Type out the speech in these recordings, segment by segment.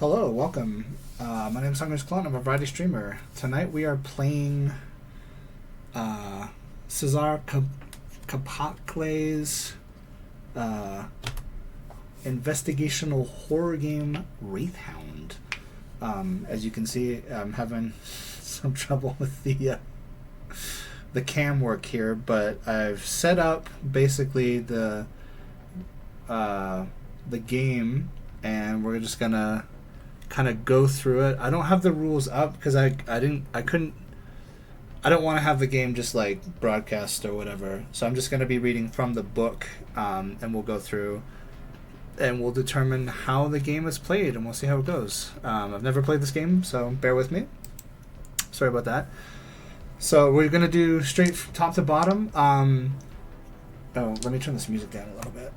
Hello, welcome. My name is Hunger's Clone. I'm a variety streamer. Tonight we are playing Cezar Capacle's investigational horror game Wraithound. As you can see, I'm having some trouble with the cam work here, but I've set up basically the game, and we're just gonna kind of go through it. I don't have the rules up because I don't want to have the game just like broadcast or whatever, so I'm just going to be reading from the book, and we'll go through and we'll determine how the game is played, and we'll see how it goes. I've never played this game, so bear with me. Sorry about that. So we're going to do straight top to bottom. Let me turn this music down a little bit.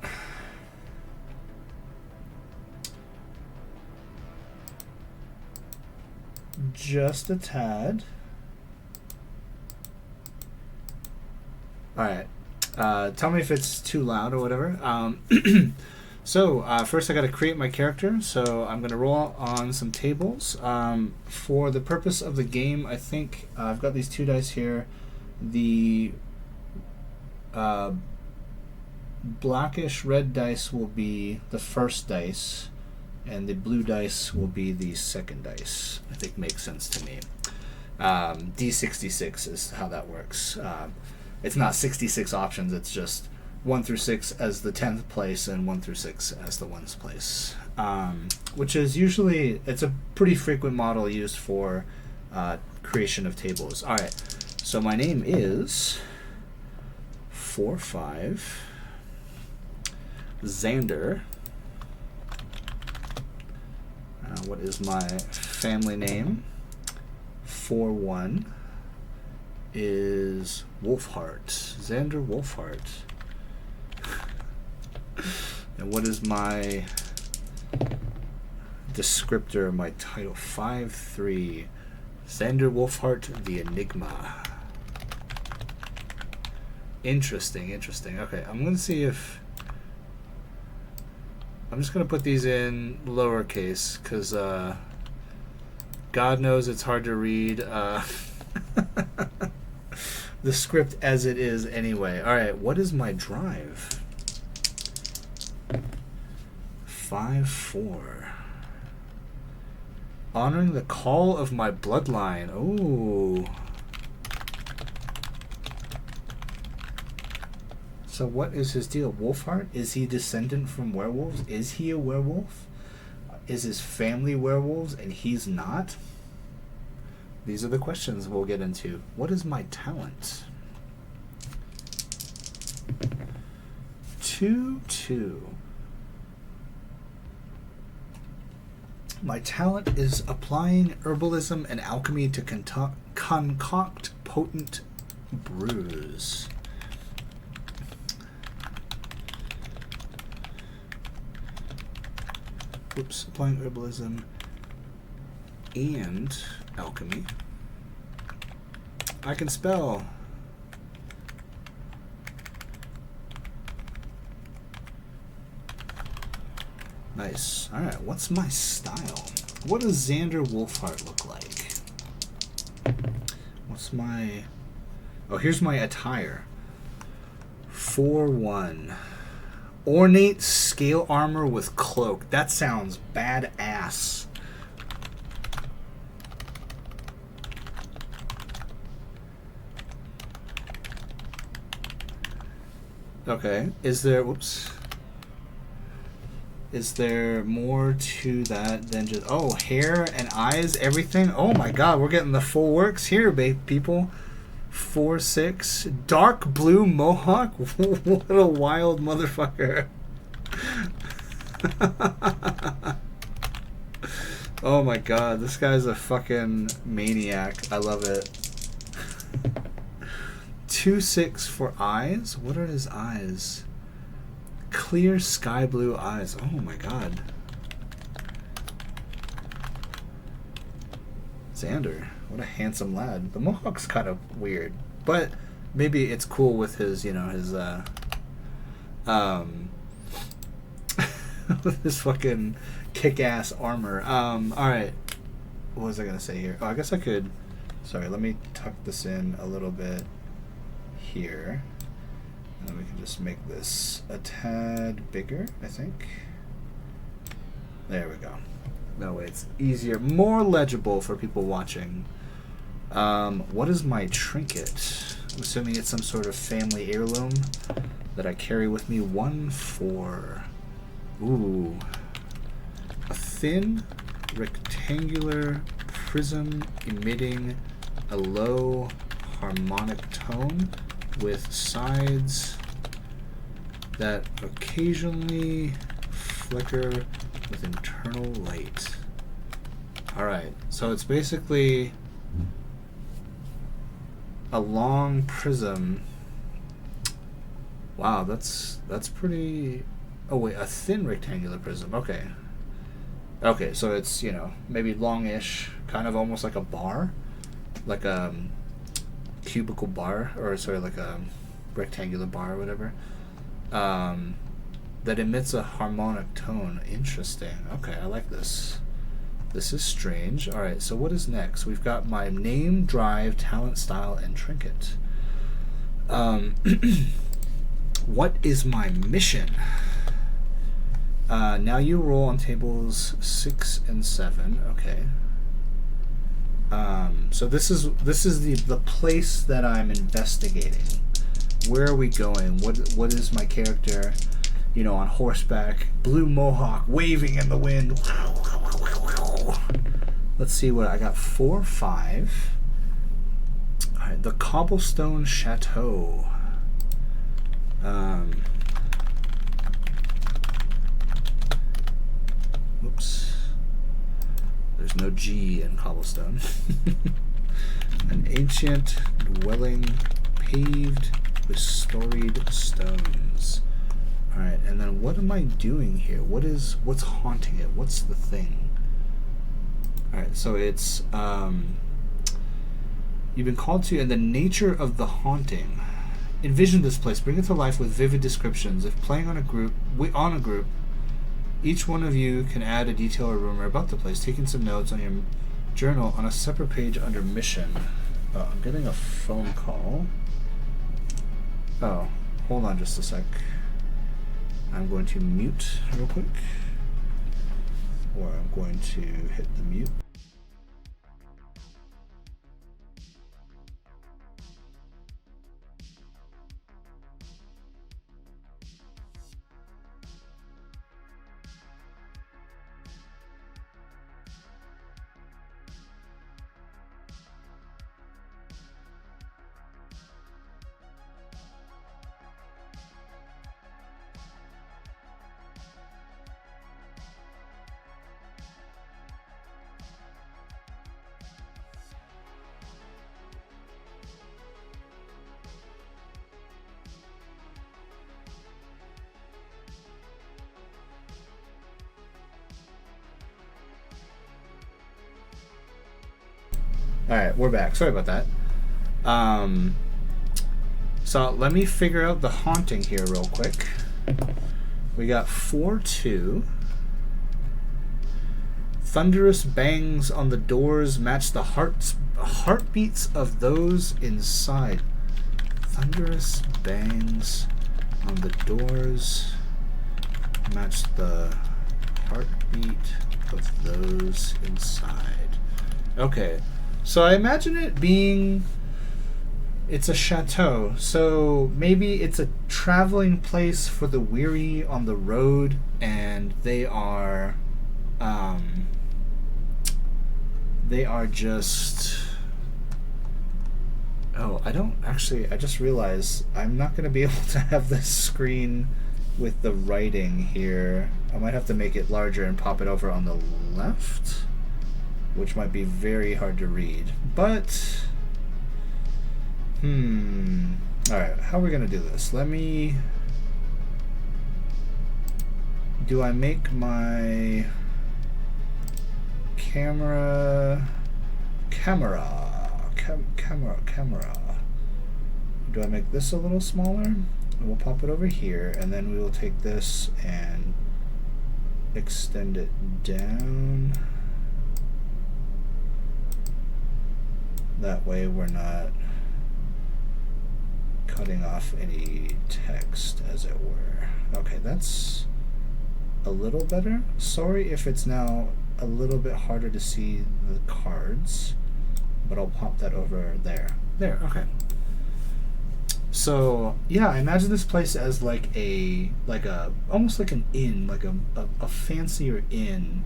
Just a tad. Alright. Tell me if it's too loud or whatever. So, first I got to create my character. So, I'm going to roll on some tables. For the purpose of the game, I think I've got these two dice here. The blackish red dice will be the first dice, and the blue dice will be the second dice. I think makes sense to me. D66 is how that works. It's not 66 options, it's just 1 through 6 as the 10th place and 1 through 6 as the 1st place. Which is usually, it's a pretty frequent model used for creation of tables. Alright, so my name is 45 Xander What is my family name? 4-1 is Wolfheart. Xander Wolfheart. And what is my descriptor, my title? 5-3. Xander Wolfheart, the Enigma. Interesting, interesting. Okay, I'm going to see if... I'm just going to put these in lowercase, because God knows it's hard to read the script as it is anyway. Alright, what is my drive? 5-4. Honoring the call of my bloodline. Oh. So what is his deal? Wolfheart? Is he descendant from werewolves? Is he a werewolf? Is his family werewolves and he's not? These are the questions we'll get into. What is my talent? 2-2. My talent is applying herbalism and alchemy to concoct potent brews. Oops, applying herbalism and alchemy. I can spell. Nice. Alright, what's my style? What does Xander Wolfheart look like? What's my... Oh, here's my attire. 4-1. Ornate scale armor with cloak. That sounds badass. Okay, is there... Whoops. Is there more to that than just... Oh, hair and eyes, everything? Oh my god, we're getting the full works here, people. 4-6. Dark blue mohawk? What a wild motherfucker. Oh my god, this guy's a fucking maniac. I love it. 2-6 for eyes? What are his eyes? Clear sky blue eyes. Oh my god. Xander, what a handsome lad. The mohawk's kind of weird, but maybe it's cool with his, you know, his with his fucking kick-ass armor. Alright. What was I gonna say here? Oh, I guess I could... Sorry, let me tuck this in a little bit here. And then we can just make this a tad bigger, I think. There we go. That way it's easier, more legible for people watching. What is my trinket? I'm assuming it's some sort of family heirloom that I carry with me. 1-4. Ooh. A thin, rectangular prism emitting a low harmonic tone with sides that occasionally flicker with internal light. Alright, so it's basically a long prism. Wow, that's pretty... Oh wait, a thin rectangular prism. Okay. Okay, so it's, you know, maybe longish, kind of almost like a bar. Like a cubicle bar, or sorry, like a rectangular bar or whatever. That emits a harmonic tone. Interesting. Okay, I like this. This is strange. Alright, so what is next? We've got my name, drive, talent, style, and trinket. What is my mission? Now you roll on tables 6 and 7. Okay. So this is the place that I'm investigating. Where are we going? What is my character? You know, on horseback, blue mohawk, waving in the wind. Let's see what I got. 4-5. All right, the Cobblestone Chateau. Oops. No G in cobblestone. An ancient dwelling paved with storied stones. Alright, and then what am I doing here? What's haunting it? What's the thing? Alright, so it's you've been called to, and the nature of the haunting. Envision this place, bring it to life with vivid descriptions. If playing on a group, each one of you can add a detail or rumor about the place, taking some notes on your journal on a separate page under mission. Oh, I'm getting a phone call. Oh, hold on just a sec. I'm going to mute real quick. Or I'm going to hit the mute. Alright, we're back. Sorry about that. So let me figure out the haunting here real quick. We got 4-2. Thunderous bangs on the doors match the heartbeats of those inside. Thunderous bangs on the doors match the heartbeat of those inside. Okay. So I imagine it being, it's a chateau, so maybe it's a traveling place for the weary on the road, and they are just, oh, I just realized I'm not going to be able to have this screen with the writing here. I might have to make it larger and pop it over on the left, which might be very hard to read. But, alright, how are we going to do this? Do I make my camera, do I make this a little smaller? And we'll pop it over here, and then we will take this and extend it down. That way we're not cutting off any text, as it were. Okay, that's a little better. Sorry if it's now a little bit harder to see the cards, but I'll pop that over there. There, okay. So, yeah, I imagine this place as almost like an inn, like a fancier inn,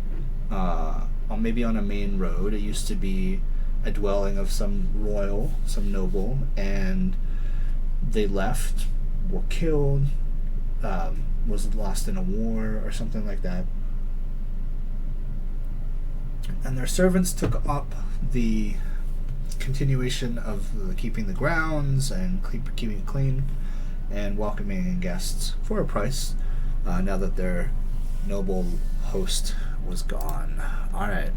maybe on a main road. It used to be a dwelling of some royal, some noble, and they left, were killed, was lost in a war or something like that. And their servants took up the continuation of keeping the grounds and keeping it clean and welcoming in guests for a price, now that their noble host was gone. Alright.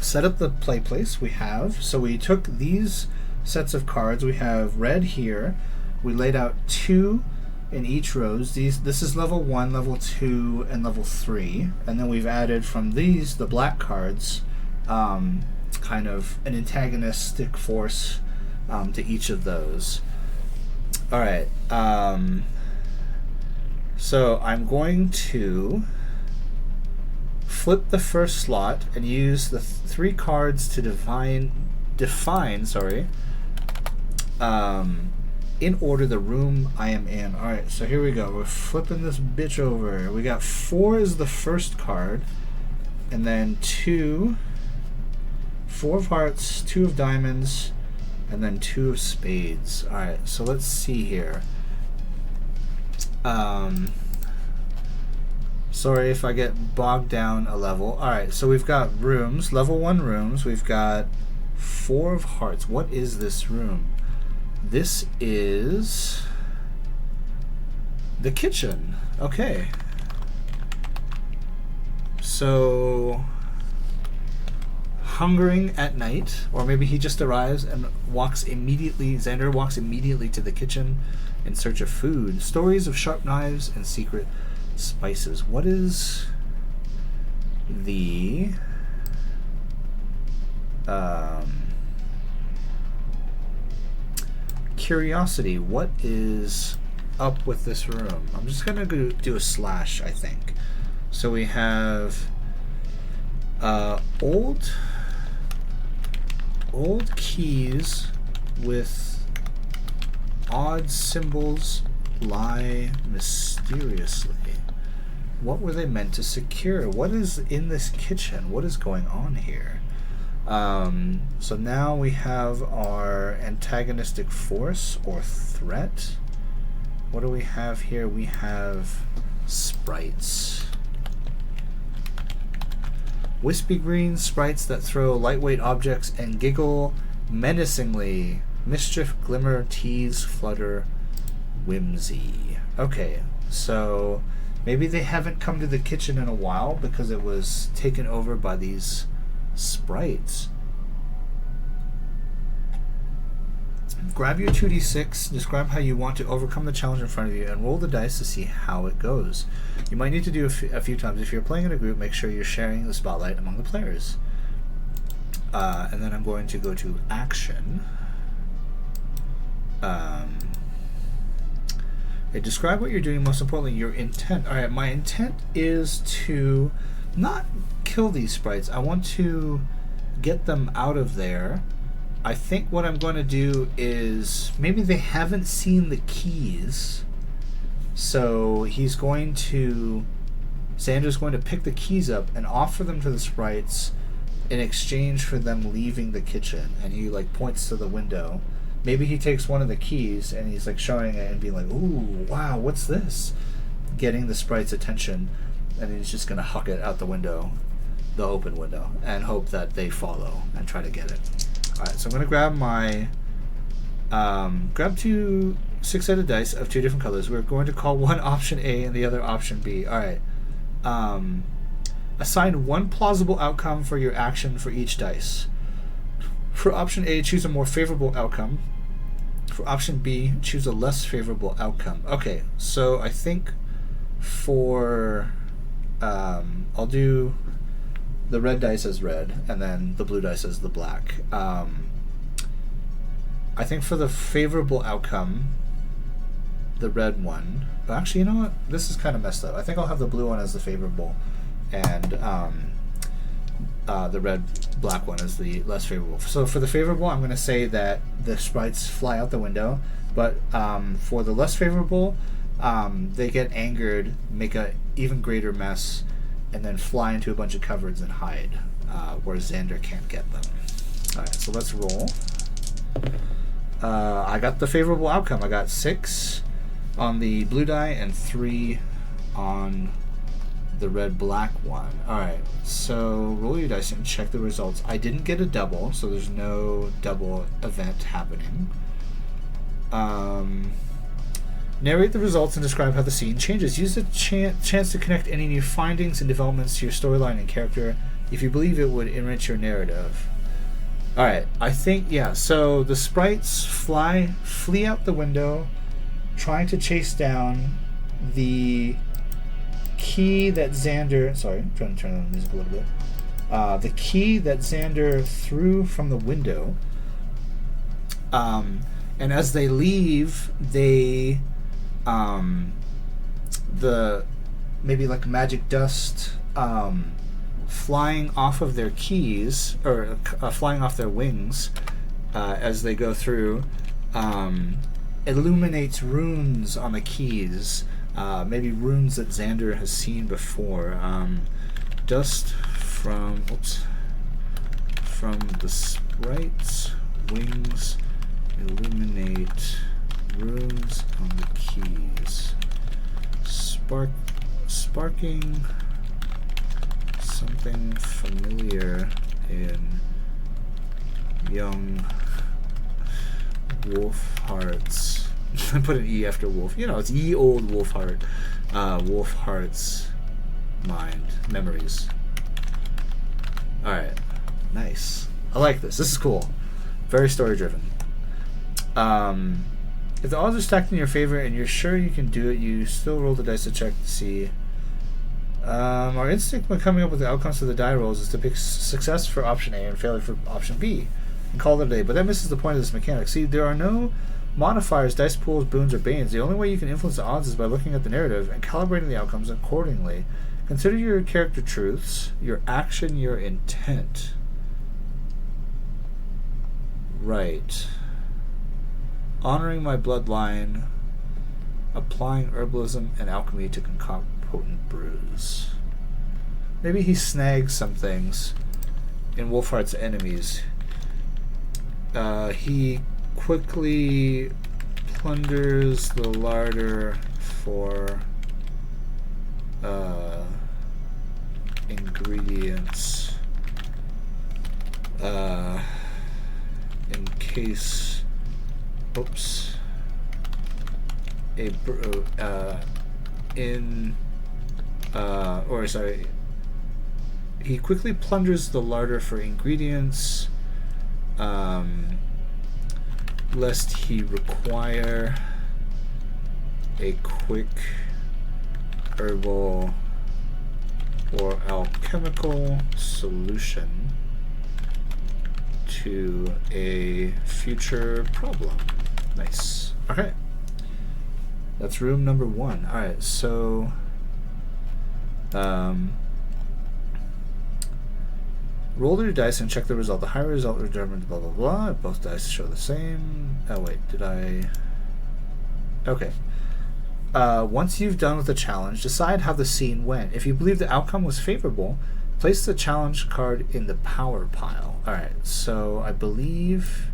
Set up the play place we have. So we took these sets of cards. We have red here. We laid out 2 in each rows. This is level 1, level 2, and level 3. And then we've added from these, the black cards, kind of an antagonistic force to each of those. Alright. So I'm going to flip the first slot and use the 3 cards to define in order the room I am in. Alright, so here we go. We're flipping this bitch over. We got 4 is the first card, and then 2, 4 of hearts, 2 of diamonds, and then 2 of spades. Alright, so let's see here. Sorry if I get bogged down a level. Alright, so we've got rooms, level 1 rooms. We've got 4 of hearts. What is this room? This is the kitchen. Okay. So, hungering at night, or maybe he just arrives and Xander walks immediately to the kitchen in search of food. Stories of sharp knives and secret spices. What is the curiosity? What is up with this room? I'm just gonna go do a slash, I think. So we have old keys with odd symbols lie mysteriously. What were they meant to secure? What is in this kitchen? What is going on here? So now we have our antagonistic force or threat. What do we have here? We have sprites. Wispy green sprites that throw lightweight objects and giggle menacingly. Mischief, glimmer, tease, flutter, whimsy. Okay, so maybe they haven't come to the kitchen in a while because it was taken over by these sprites. Grab your 2d6, describe how you want to overcome the challenge in front of you, and roll the dice to see how it goes. You might need to do a few times. If you're playing in a group, make sure you're sharing the spotlight among the players. And then I'm going to go to action. Describe what you're doing, most importantly, your intent. Alright, my intent is to not kill these sprites. I want to get them out of there. I think what I'm going to do is, maybe they haven't seen the keys, so Xander's going to pick the keys up and offer them to the sprites in exchange for them leaving the kitchen. And he like points to the window. Maybe he takes one of the keys and he's like showing it and being like, ooh, wow, what's this? Getting the sprite's attention, and he's just going to huck it out the window, the open window, and hope that they follow and try to get it. Alright, so I'm going to grab my, grab 2 6-sided dice of 2 different colors. We're going to call one option A and the other option B. Alright, assign one plausible outcome for your action for each dice. For option A, choose a more favorable outcome. For option B, choose a less favorable outcome. Okay, so I think for, I'll do the red dice as red, and then the blue dice as the black. I think for the favorable outcome, the red one. Actually, you know what? This is kind of messed up. I think I'll have the blue one as the favorable, and the red-black one as the less favorable. So for the favorable, I'm going to say that the sprites fly out the window, but for the less favorable, they get angered, make an even greater mess, and then fly into a bunch of cupboards and hide, where Xander can't get them. Alright, so let's roll. I got the favorable outcome. I got 6 on the blue die and 3 on the red-black one. Alright, so roll your dice and check the results. I didn't get a double, so there's no double event happening. Narrate the results and describe how the scene changes. Use the chance to connect any new findings and developments to your storyline and character if you believe it would enrich your narrative. Alright, I think, yeah, so the sprites flee out the window, trying to chase down the key that Xander... Sorry, I'm trying to turn on the music a little bit. The key that Xander threw from the window. And as they leave, they... maybe like magic dust flying off of their keys, or flying off their wings as they go through, illuminates runes on the keys, maybe runes that Xander has seen before. Dust from the sprites' wings illuminate runes on the keys. sparking something familiar in young wolf hearts. I put an E after wolf. You know, it's ye old wolf heart. Wolf hearts mind. Memories. Alright. Nice. I like this. This is cool. Very story driven. If the odds are stacked in your favor and you're sure you can do it, you still roll the dice to check to see. Our instinct when coming up with the outcomes of the die rolls is to pick success for option A and failure for option B and call it a day, but that misses the point of this mechanic. See, there are no modifiers, dice pools, boons, or banes. The only way you can influence the odds is by looking at the narrative and calibrating the outcomes accordingly. Consider your character truths, your action, your intent. Right. Honoring my bloodline, applying herbalism and alchemy to concoct potent brews. Maybe he snags some things in Wolfheart's enemies. He quickly plunders the larder for ingredients in case he quickly plunders the larder for ingredients lest he require a quick herbal or alchemical solution to a future problem. Nice. Okay. That's room number 1. Alright, so roll your dice and check the result. The higher result determines blah blah blah. Both dice show the same. Oh wait, did I? Okay. Once you've done with the challenge, decide how the scene went. If you believe the outcome was favorable, place the challenge card in the power pile. Alright, so I believe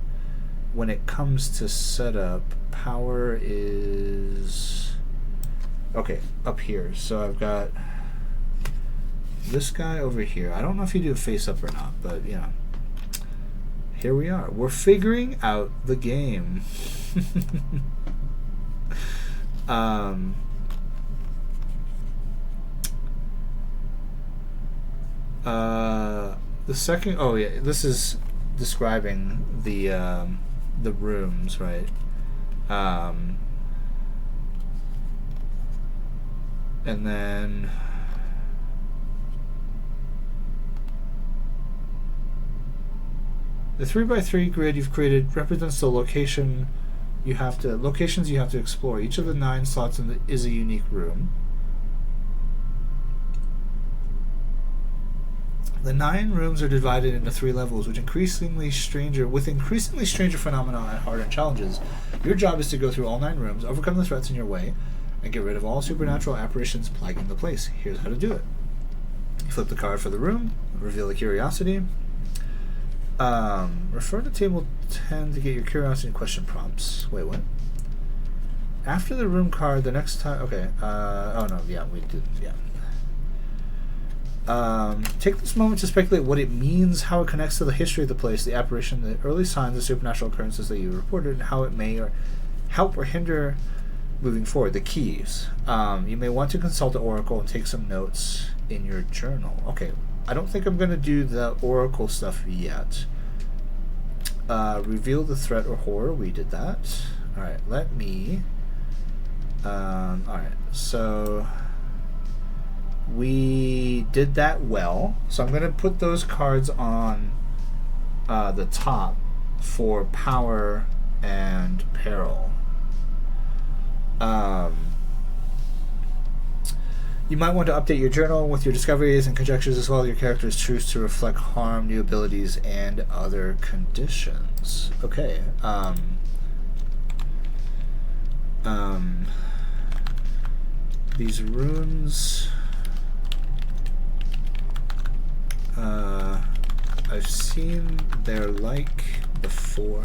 when it comes to setup, power is okay, up here. So I've got this guy over here. I don't know if you do a face up or not, but you know, here we are. We're figuring out the game. The second, oh yeah, this is describing the rooms, right? And then the 3x3 grid you've created represents the locations you have to explore. Each of the 9 slots is a unique room. The 9 rooms are divided into 3 levels, with increasingly stranger phenomena and harder challenges. Your job is to go through all 9 rooms, overcome the threats in your way, and get rid of all supernatural apparitions plaguing the place. Here's how to do it. You flip the card for the room, reveal the curiosity. Refer to table 10 to get your curiosity and question prompts. Wait, what? After the room card, the next time... Okay. Oh, no. Yeah, we did. Yeah. Take this moment to speculate what it means, how it connects to the history of the place, the apparition, the early signs of supernatural occurrences that you reported, and how it may or help or hinder moving forward. The keys. You may want to consult the oracle and take some notes in your journal. Okay. I don't think I'm going to do the oracle stuff yet. Reveal the threat or horror. We did that. Alright, let me... Alright, so... We did that well. So I'm going to put those cards on the top for power and peril. You might want to update your journal with your discoveries and conjectures as well as your character's truths to reflect harm, new abilities, and other conditions. Okay. These runes... I've seen their like before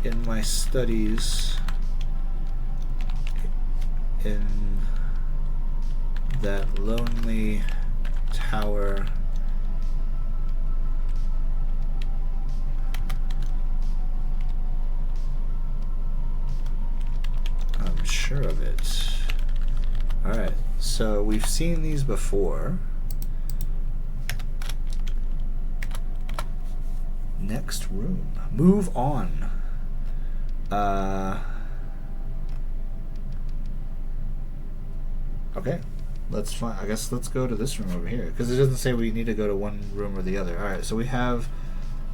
in my studies in that lonely tower. I'm sure of it. Alright, so we've seen these before. Next room. Move on. Okay. Let's find. I guess let's go to this room over here, because it doesn't say we need to go to one room or the other. Alright, so we have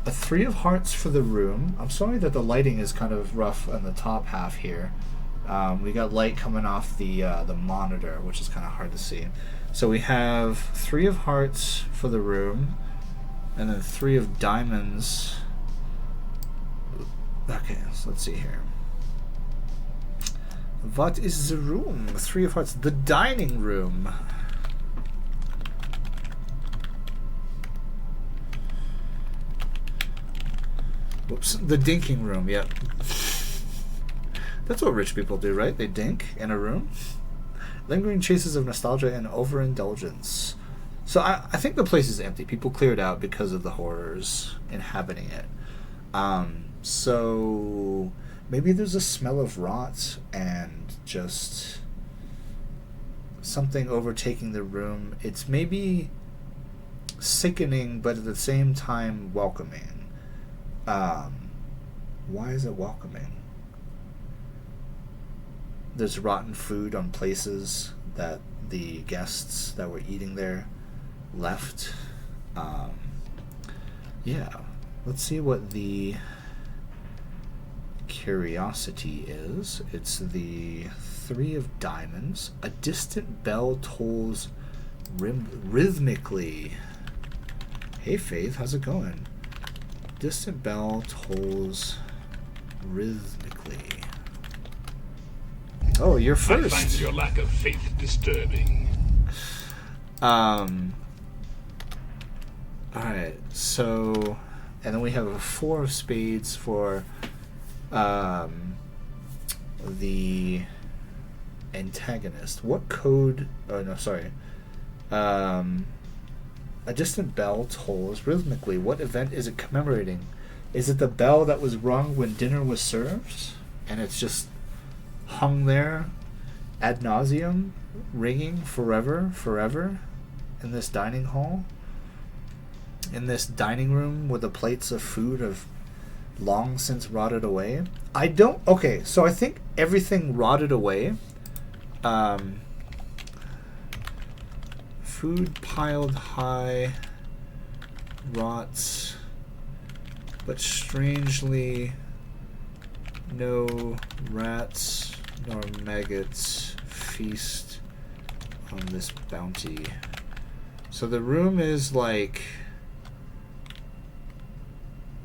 a 3 of hearts for the room. I'm sorry that the lighting is kind of rough on the top half here. We got light coming off the monitor, which is kind of hard to see. So we have 3 of hearts for the room, and then 3 of diamonds. Okay, so let's see here. What is the room? 3 of hearts. The dining room. Whoops. The dinking room, yep. That's what rich people do, right? They dink in a room. Lingering traces of nostalgia and overindulgence. So I think the place is empty. People cleared out because of the horrors inhabiting it. So maybe there's a smell of rot and just something overtaking the room. It's maybe sickening, but at the same time welcoming. Why is it welcoming? There's rotten food on places that the guests that were eating there left. Yeah, let's see what the curiosity is. It's the 3 of diamonds. A distant bell tolls rhythmically. Hey Faith, how's it going? Distant bell tolls rhythmically. Oh, you're first. I find your lack of faith disturbing. Alright, so... And then we have a 4 of spades for the antagonist. What code... Oh, no, sorry. A distant bell tolls rhythmically. What event is it commemorating? Is it the bell that was rung when dinner was served? And it's just hung there ad nauseum, ringing forever in this dining hall, in this dining room where the plates of food have long since rotted away. Okay, so I think everything rotted away. Food piled high rots, but strangely no rats nor maggots feast on this bounty. So the room is like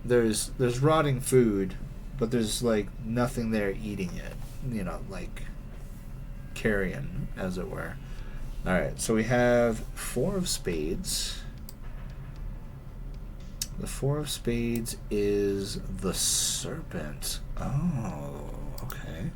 there's rotting food, but there's like nothing there eating it, like carrion, as it were. Alright, so we have 4 of spades. The 4 of spades is the serpent. Oh, okay.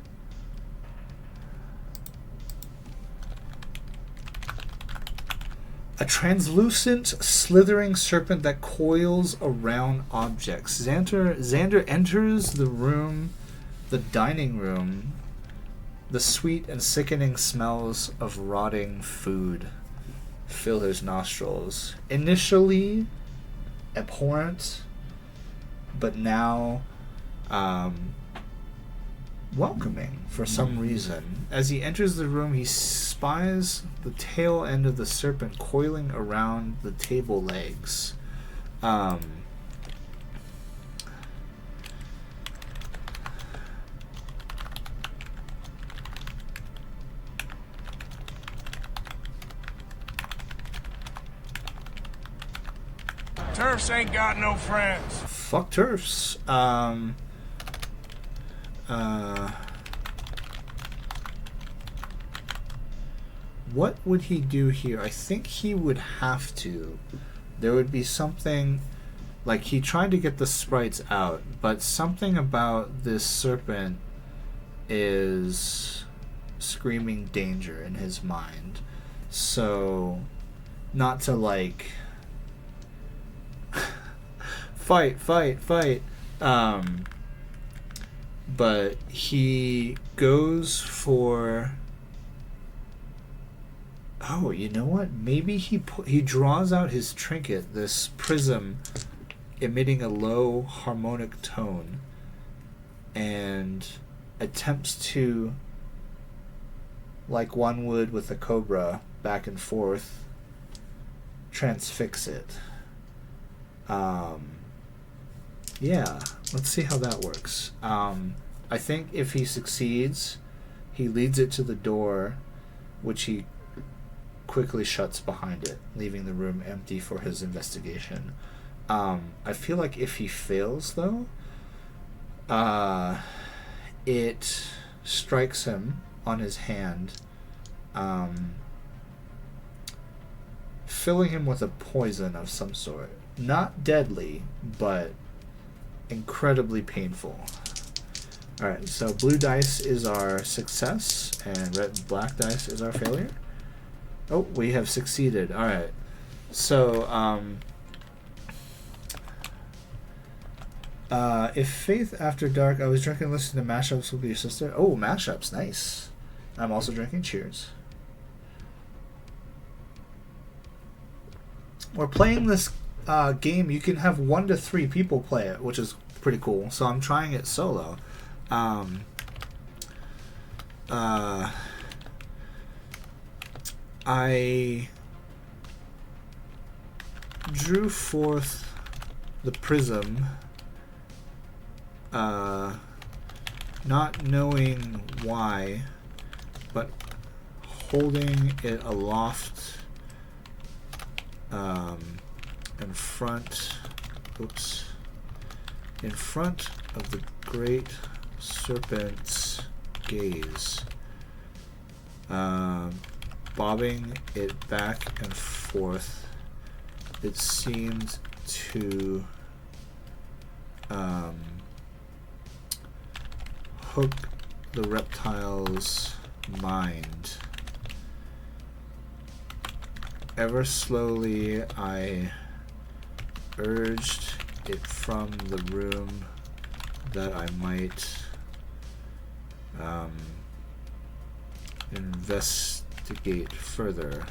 A translucent, slithering serpent that coils around objects. Xander enters the room, the dining room. The sweet and sickening smells of rotting food fill his nostrils. Initially abhorrent, but now welcoming for some reason. As he enters the room, he spies the tail end of the serpent coiling around the table legs. Turfs ain't got no friends. Fuck turfs. What would he do here? I think he would have to. There would be something, like he tried to get the sprites out, but something about this serpent is screaming danger in his mind. So, not to like fight. But he goes for. Oh, you know what? Maybe he draws out his trinket, this prism, emitting a low harmonic tone, and attempts to, like one would with a cobra, back and forth, transfix it. Yeah, let's see how that works. I think if he succeeds, he leads it to the door, which he quickly shuts behind it, leaving the room empty for his investigation. I feel like if he fails, though, it strikes him on his hand, filling him with a poison of some sort. Not deadly, but incredibly painful. Alright, so blue dice is our success, and black dice is our failure. Oh, we have succeeded. Alright. So, if Faith After Dark, I was drinking listening to mashups with your sister. Oh, mashups, nice. I'm also drinking. Cheers. We're playing this game. You can have 1 to 3 people play it, which is pretty cool. So I'm trying it solo. I drew forth the prism, not knowing why, but holding it aloft in front of the great serpent's gaze, bobbing it back and forth. It seemed to hook the reptile's mind. Ever slowly, I urged it from the room that I might investigate further.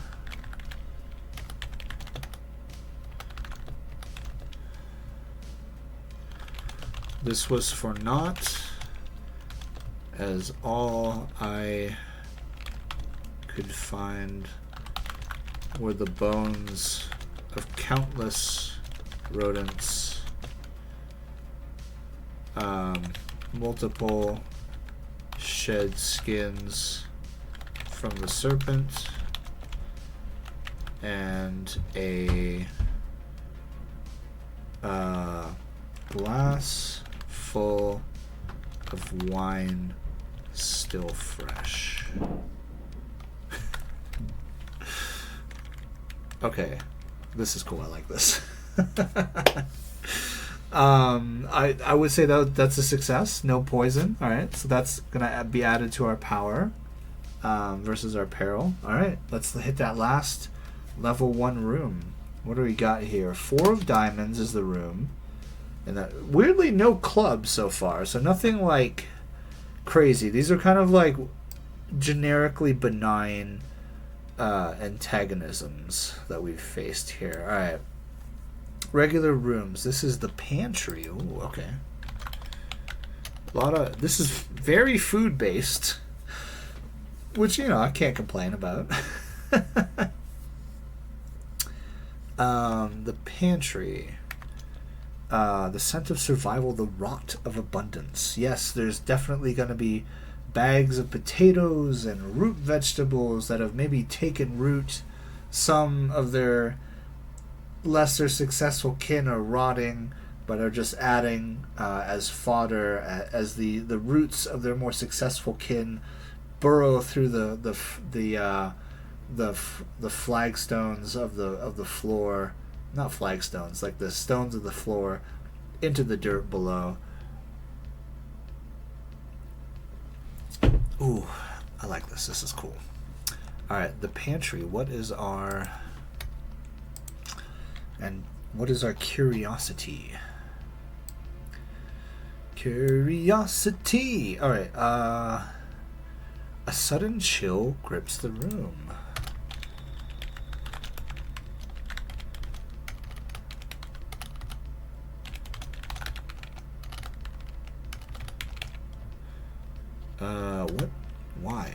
This was for naught, as all I could find were the bones of countless rodents, multiple shed skins from the serpent, and a glass full of wine still fresh. Okay, this is cool. I like this. I would say that's a success. No poison. All right, so that's gonna be added to our power versus our peril. All right, let's hit that last level 1 room. What do we got here? 4 of diamonds is the room, and that weirdly no clubs so far. So nothing like crazy. These are kind of like generically benign antagonisms that we've faced here. All right. Regular rooms. This is the pantry. Ooh, okay. This is very food based, which I can't complain about. The pantry. The scent of survival, the rot of abundance. Yes, there's definitely going to be bags of potatoes and root vegetables that have maybe taken root. Some of their lesser successful kin are rotting, but are just adding as fodder as the roots of their more successful kin burrow through the flagstones of the floor, not flagstones, like the stones of the floor, into the dirt below. Ooh, I like this. This is cool. Alright, the pantry. What is our curiosity? Curiosity! Alright, a sudden chill grips the room. What? Why?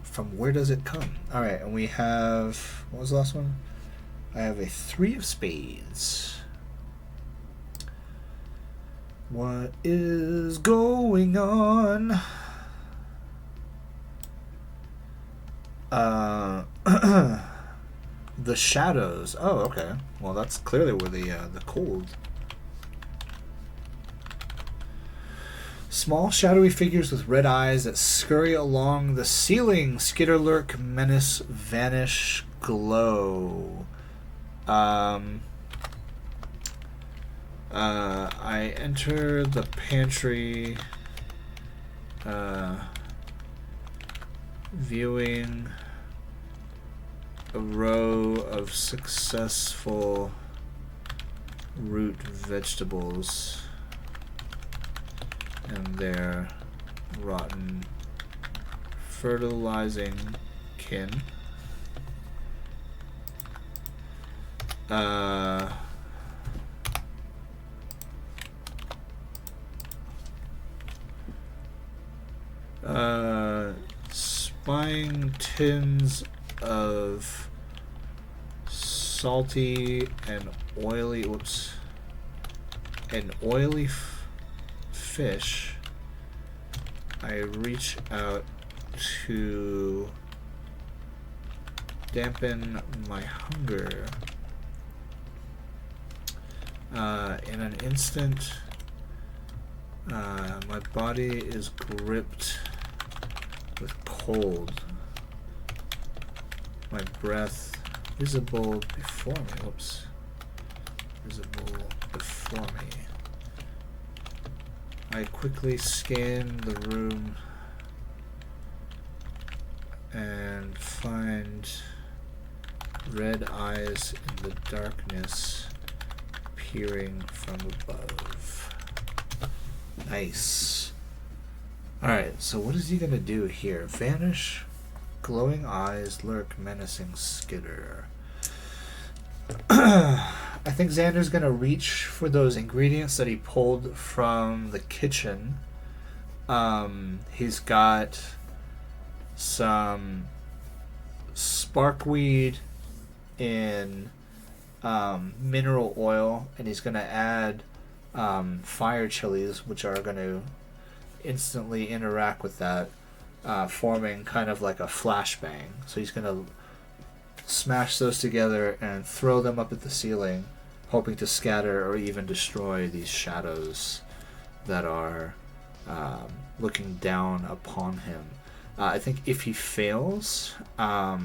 From where does it come? Alright, and we have... What was the last one? I have a 3 of spades. What is going on? The shadows. Oh, okay. Well, that's clearly where the cold. Small shadowy figures with red eyes that scurry along the ceiling. Skitter, lurk, menace, vanish, glow. I enter the pantry, viewing a row of successful root vegetables and their rotten fertilizing kin. Spying tins of salty and oily, fish. I reach out to dampen my hunger. In an instant, my body is gripped with cold. My breath visible before me. Visible before me. I quickly scan the room and find red eyes in the darkness peering from above. Nice. Alright, so what is he gonna do here? Vanish, glowing eyes, lurk, menacing, skitter. I think Xander's gonna reach for those ingredients that he pulled from the kitchen. He's got some sparkweed in mineral oil, and he's gonna add fire chilies, which are gonna instantly interact with that, forming kind of like a flashbang. So he's gonna smash those together and throw them up at the ceiling, hoping to scatter or even destroy these shadows that are looking down upon him. I think if he fails, the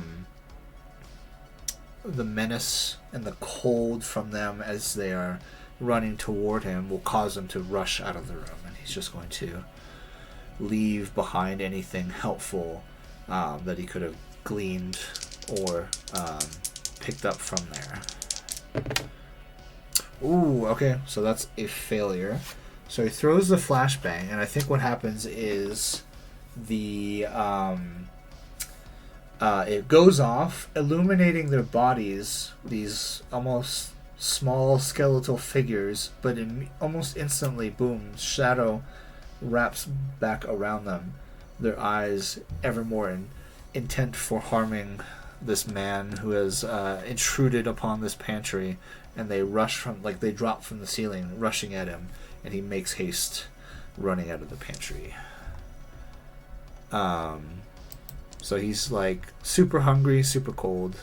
menace and the cold from them as they are running toward him will cause him to rush out of the room, and he's just going to leave behind anything helpful that he could have gleaned or picked up from there. Ooh, okay, so that's a failure. So he throws the flashbang, and I think what happens is the it goes off, illuminating their bodies, these almost small skeletal figures, but almost instantly, boom, shadow wraps back around them, their eyes ever more intent for harming this man who has intruded upon this pantry, and they they drop from the ceiling, rushing at him, and he makes haste, running out of the pantry. So he's like super hungry, super cold.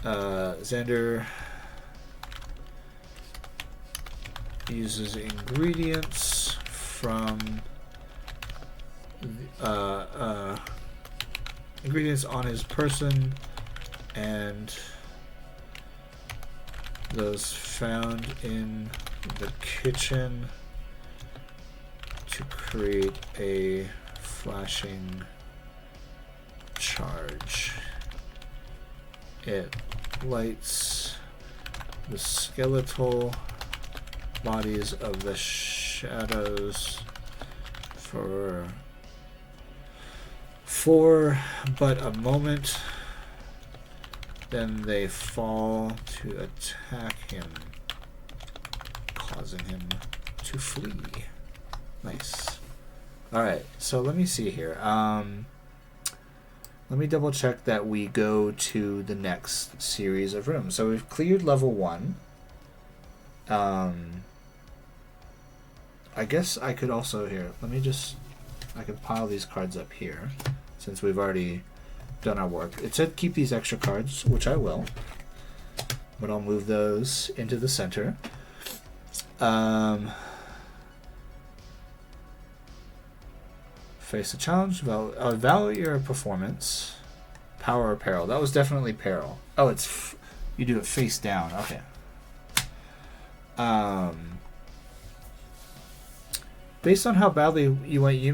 Xander uses ingredients from ingredients on his person and those found in the kitchen to create a flashing charge. It lights the skeletal bodies of the shadows for but a moment, then they fall to attack him, causing him to flee. Nice. Alright, so let me see here. Let me double check that we go to the next series of rooms. So we've cleared level 1. I guess I could also here. I could pile these cards up here since we've already done our work. It said keep these extra cards, which I will. But I'll move those into the center. Face a challenge. Evaluate your performance. Power or peril. That was definitely peril. Oh, it's you do it face down. Okay. Based on how badly you went, you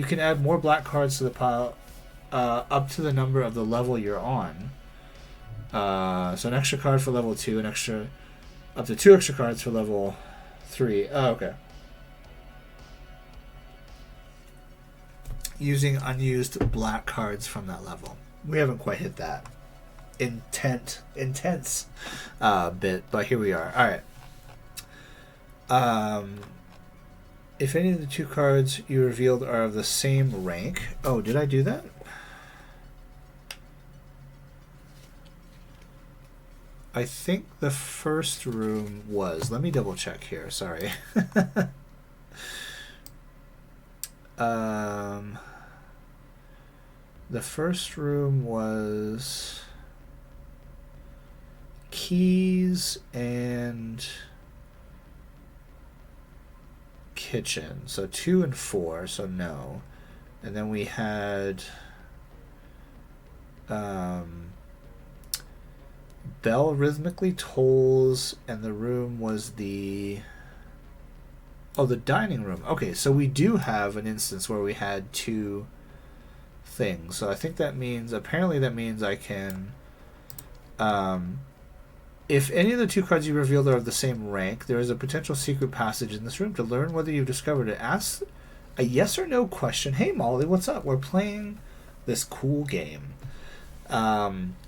can add more black cards to the pile up to the number of the level you're on. So an extra card for level 2, up to 2 extra cards for level 3. Oh, okay. Using unused black cards from that level. We haven't quite hit that intense bit, but here we are. Alright. If any of the 2 cards you revealed are of the same rank... Oh, did I do that? I think the first room was... Let me double check here, sorry. The first room was... keys and... kitchen. So 2 and 4, so no. And then we had bell rhythmically tolls, and the room was the dining room. Okay, so we do have an instance where we had 2 things. So I think apparently that means I can if any of the 2 cards you revealed are of the same rank, there is a potential secret passage in this room. To learn whether you've discovered it, ask a yes or no question. Hey Molly, what's up? We're playing this cool game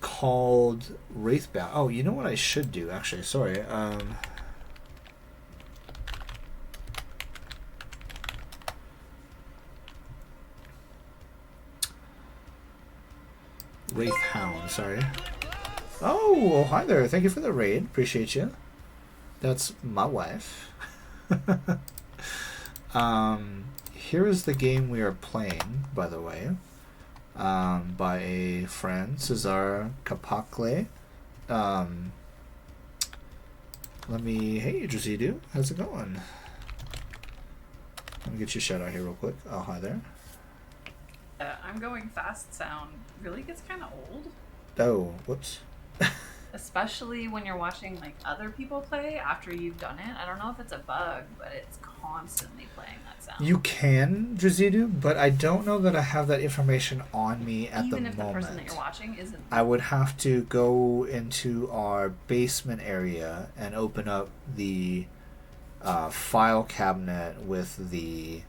called Wraithound. Oh, you know what I should do, actually? Sorry. Wraithound, sorry. Oh, well, hi there. Thank you for the raid. Appreciate you. That's my wife. Here is the game we are playing, by the way. By a friend, Cezar Capacle. Hey, Drasidu. How's it going? Let me get you a shout out here real quick. Oh, hi there. I'm going fast sound really gets kind of old. Oh, whoops. Especially when you're watching like other people play after you've done it. I don't know if it's a bug, but it's constantly playing that sound. You can, Drazidu, but I don't know that I have that information on me at the moment. Even if the person that you're watching isn't. I would have to go into our basement area and open up the file cabinet with the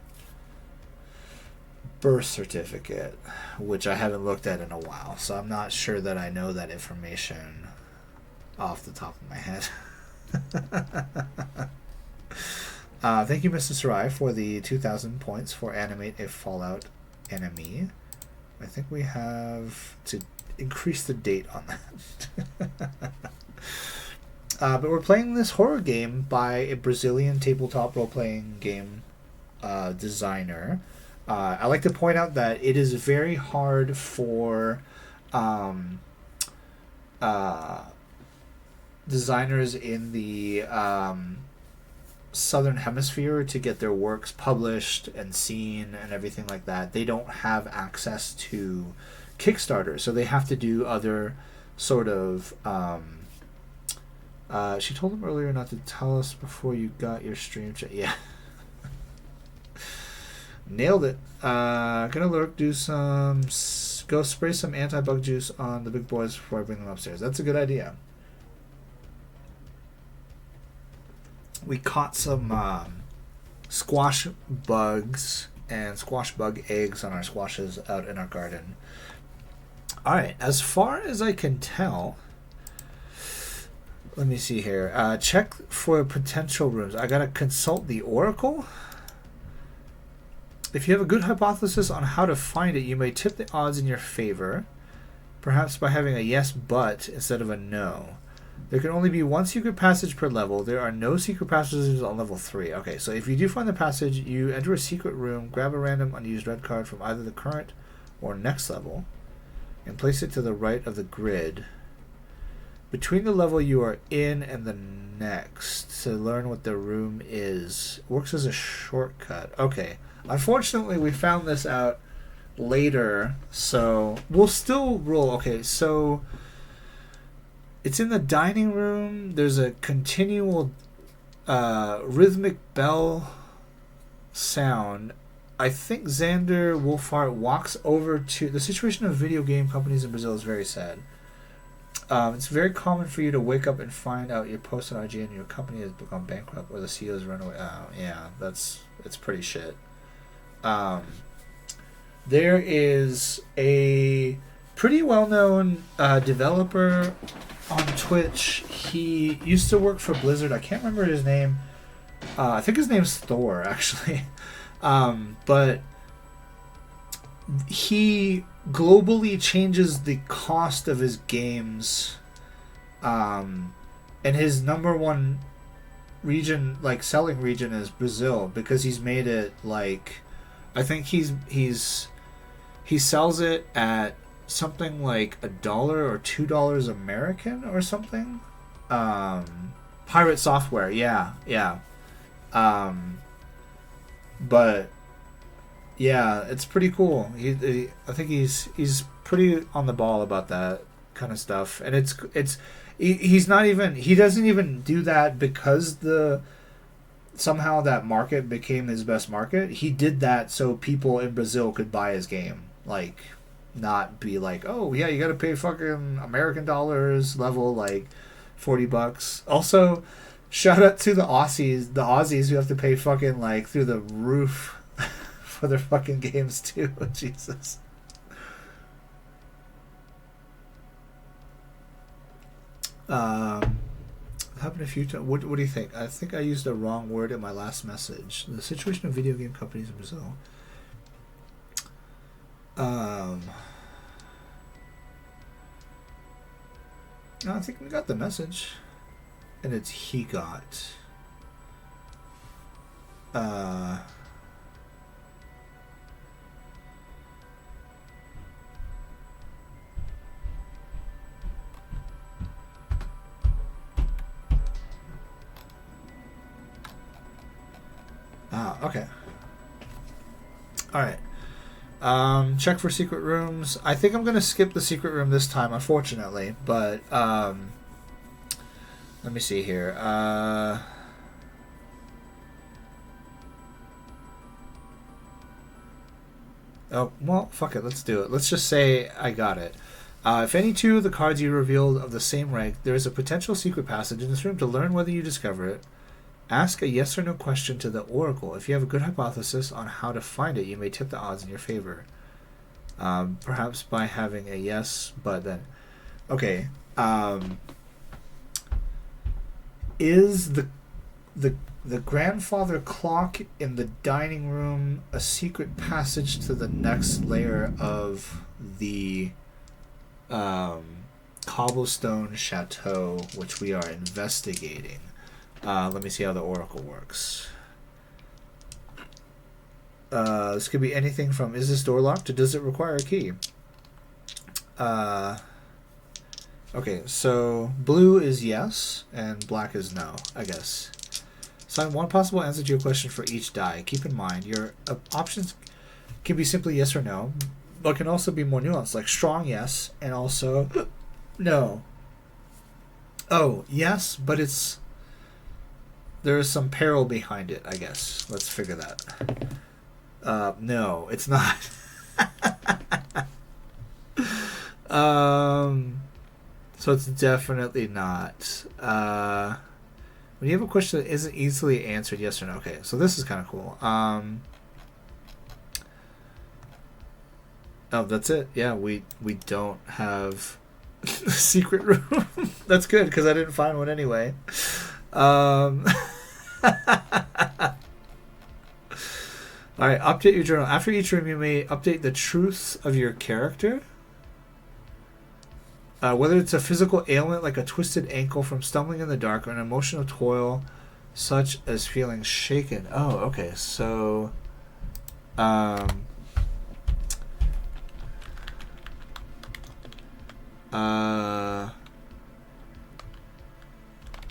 birth certificate, which I haven't looked at in a while, so I'm not sure that I know that information off the top of my head. Thank you, Mr. Sarai, for the 2,000 points for animate a Fallout enemy. I think we have to increase the date on that. But we're playing this horror game by a Brazilian tabletop role-playing game designer. I like to point out that it is very hard for designers in the Southern Hemisphere to get their works published and seen and everything like that. They don't have access to Kickstarter, so they have to do other sort of... she told him earlier not to tell us before you got your stream chat. Yeah. Nailed it. Gonna lurk, go spray some anti-bug juice on the big boys before I bring them upstairs. That's a good idea. We caught some squash bugs and squash bug eggs on our squashes out in our garden. Alright, as far as I can tell, let me see here. Check for potential rooms. I gotta consult the Oracle. If you have a good hypothesis on how to find it, you may tip the odds in your favor, perhaps by having a yes but instead of a no. There can only be one secret passage per level. There are no secret passages on level 3. Okay, so if you do find the passage, you enter a secret room, grab a random unused red card from either the current or next level, and place it to the right of the grid between the level you are in and the next to learn what the room is. Works as a shortcut. Okay. Unfortunately, we found this out later, so we'll still roll. Okay, so it's in the dining room. There's a continual rhythmic bell sound. I think Xander Wolfhart walks over to... The situation of video game companies in Brazil is very sad. It's very common for you to wake up and find out your post on IGN and your company has become bankrupt or the CEO's run away. Oh, yeah, it's pretty shit. There is a pretty well-known developer on Twitch. He used to work for Blizzard. I can't remember his name. I think his name's Thor, actually. But he globally changes the cost of his games. And his number one region, like selling region, is Brazil because he's made it like... I think he sells it at something like $1 or $2 American or something. Pirate software, yeah. But yeah, it's pretty cool. I think he's pretty on the ball about that kind of stuff, and he doesn't even do that because somehow that market became his best market. He did that so people in Brazil could buy his game. Like, not be like, oh, yeah, you gotta pay fucking American dollars level, like, $40. Also, shout out to the Aussies who have to pay fucking, like, through the roof for their fucking games, too. Jesus. Happened a few times. What do you think? I think I used the wrong word in my last message. The situation of video game companies in Brazil. I think we got the message, and it's he got. Okay. Alright. Check for secret rooms. I think I'm going to skip the secret room this time, unfortunately. But, let me see here. Oh, well, fuck it. Let's do it. Let's just say I got it. If any two of the cards you revealed of the same rank, there is a potential secret passage in this room. To learn whether you discover it, ask a yes or no question to the Oracle. If you have a good hypothesis on how to find it, you may tip the odds in your favor. Perhaps by having a yes, but then... Okay. Is the grandfather clock in the dining room a secret passage to the next layer of the cobblestone chateau, which we are investigating? Let me see how the Oracle works. This could be anything from, is this door locked to does it require a key? Okay, so blue is yes, and black is no, I guess. Assign one possible answer to your question for each die. Keep in mind, your options can be simply yes or no, but can also be more nuanced, like strong yes, and also no. Oh, yes, but there is some peril behind it, I guess. Let's figure that. No, it's not. So it's definitely not. When you have a question that isn't easily answered, yes or no. Okay, so this is kind of cool. Oh, that's it. Yeah, we don't have a secret room. That's good because I didn't find one anyway. All right, update your journal. After each room, you may update the truths of your character. Whether it's a physical ailment like a twisted ankle from stumbling in the dark or an emotional toil such as feeling shaken. Oh, okay. So,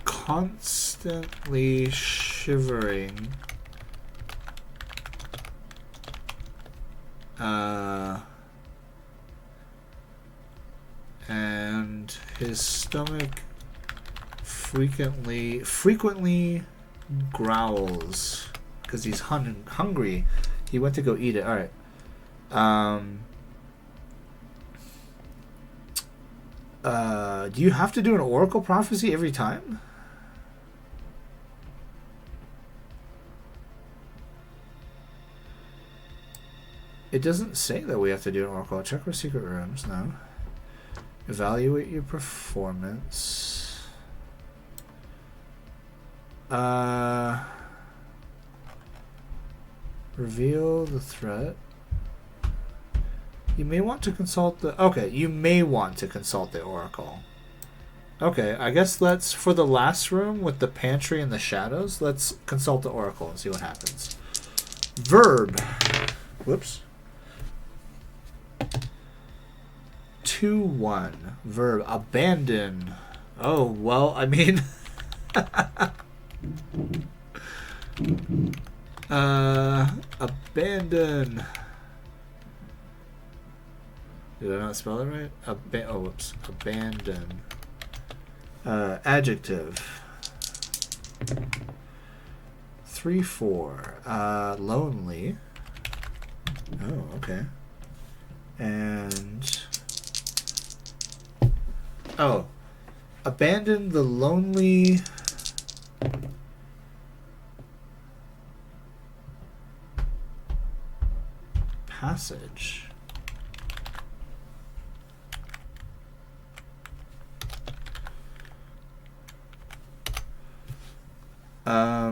constantly shivering. And his stomach frequently growls because he's hungry. He went to go eat it. All right. Do you have to do an oracle prophecy every time? It doesn't say that we have to do an oracle. Check our secret rooms. No. Evaluate your performance. Reveal the threat. You may want to consult the... Okay, you may want to consult the oracle. Okay, I guess let's... For the last room with the pantry and the shadows, let's consult the oracle and see what happens. Verb. Whoops. 2-1. Verb. Abandon. Oh, well, I mean... abandon. Did I not spell it right? Whoops. Abandon. Adjective. 3-4. Lonely. Oh, okay. And... Oh. Abandon the lonely... passage.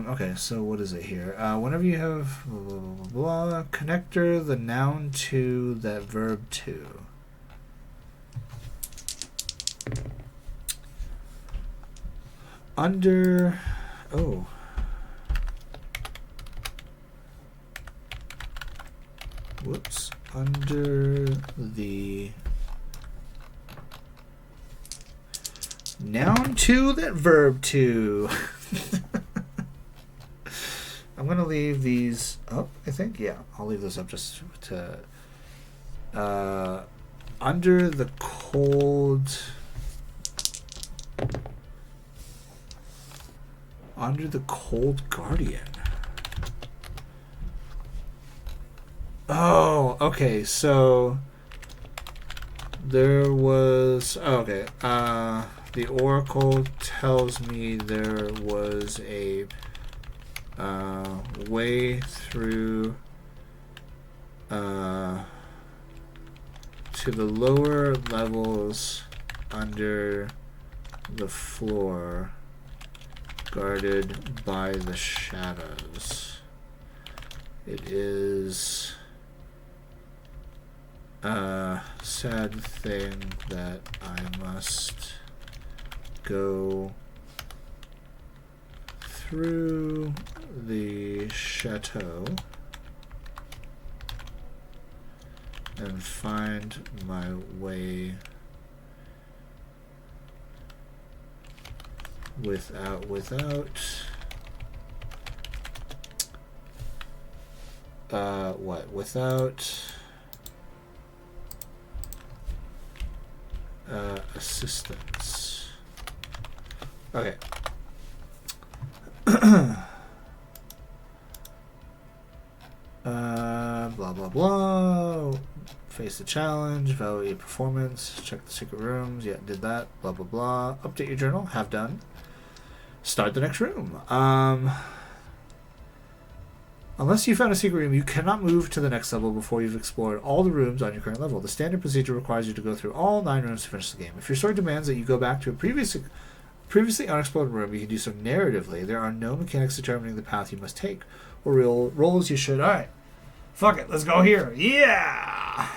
Okay, so what is it here? Whenever you have blah, blah, blah, blah, connector the noun to that verb to. Under... Oh. Whoops. Under the noun to that verb to. I'm going to leave these up, I think. Yeah, I'll leave those up just to... under the cold... Under the cold guardian. Oh, okay, so... There was... Oh, okay. The oracle tells me there was a... way through to the lower levels under the floor, guarded by the shadows. It is a sad thing that I must go through the chateau and find my way without assistance. Okay. Ace the challenge. Evaluate performance. Check the secret rooms. Yeah, did that. Blah, blah, blah. Update your journal. Have done. Start the next room. Unless you found a secret room, you cannot move to the next level before you've explored all the rooms on your current level. The standard procedure requires you to go through all 9 rooms to finish the game. If your story demands that you go back to a previously unexplored room, you can do so narratively. There are no mechanics determining the path you must take or real roles you should. Alright. Fuck it. Let's go here. Yeah!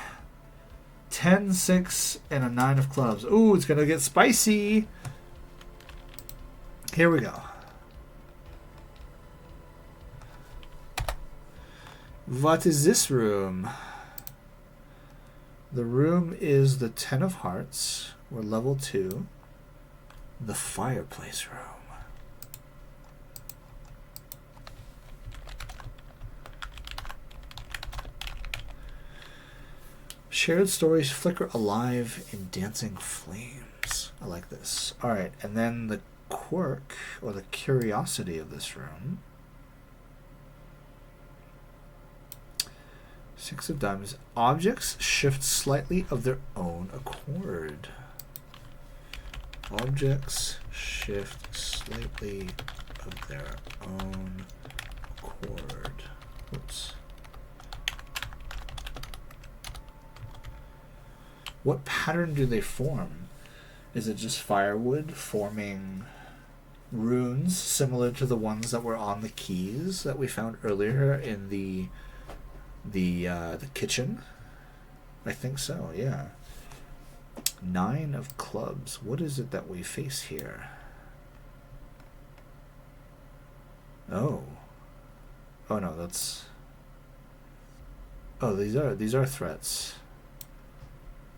10, 6, and a 9 of clubs. Ooh, it's going to get spicy. Here we go. What is this room? The room is the 10 of hearts. We're level 2. The fireplace room. Shared stories flicker alive in dancing flames. I like this. Alright, and then the quirk, or the curiosity of this room. 6 of diamonds. Objects shift slightly of their own accord. Objects shift slightly of their own accord. Oops. What pattern do they form? Is it just firewood forming runes similar to the ones that were on the keys that we found earlier in the kitchen? I think so, yeah. 9 of clubs. What is it that we face here? Oh. Oh no, that's... Oh, these are threats.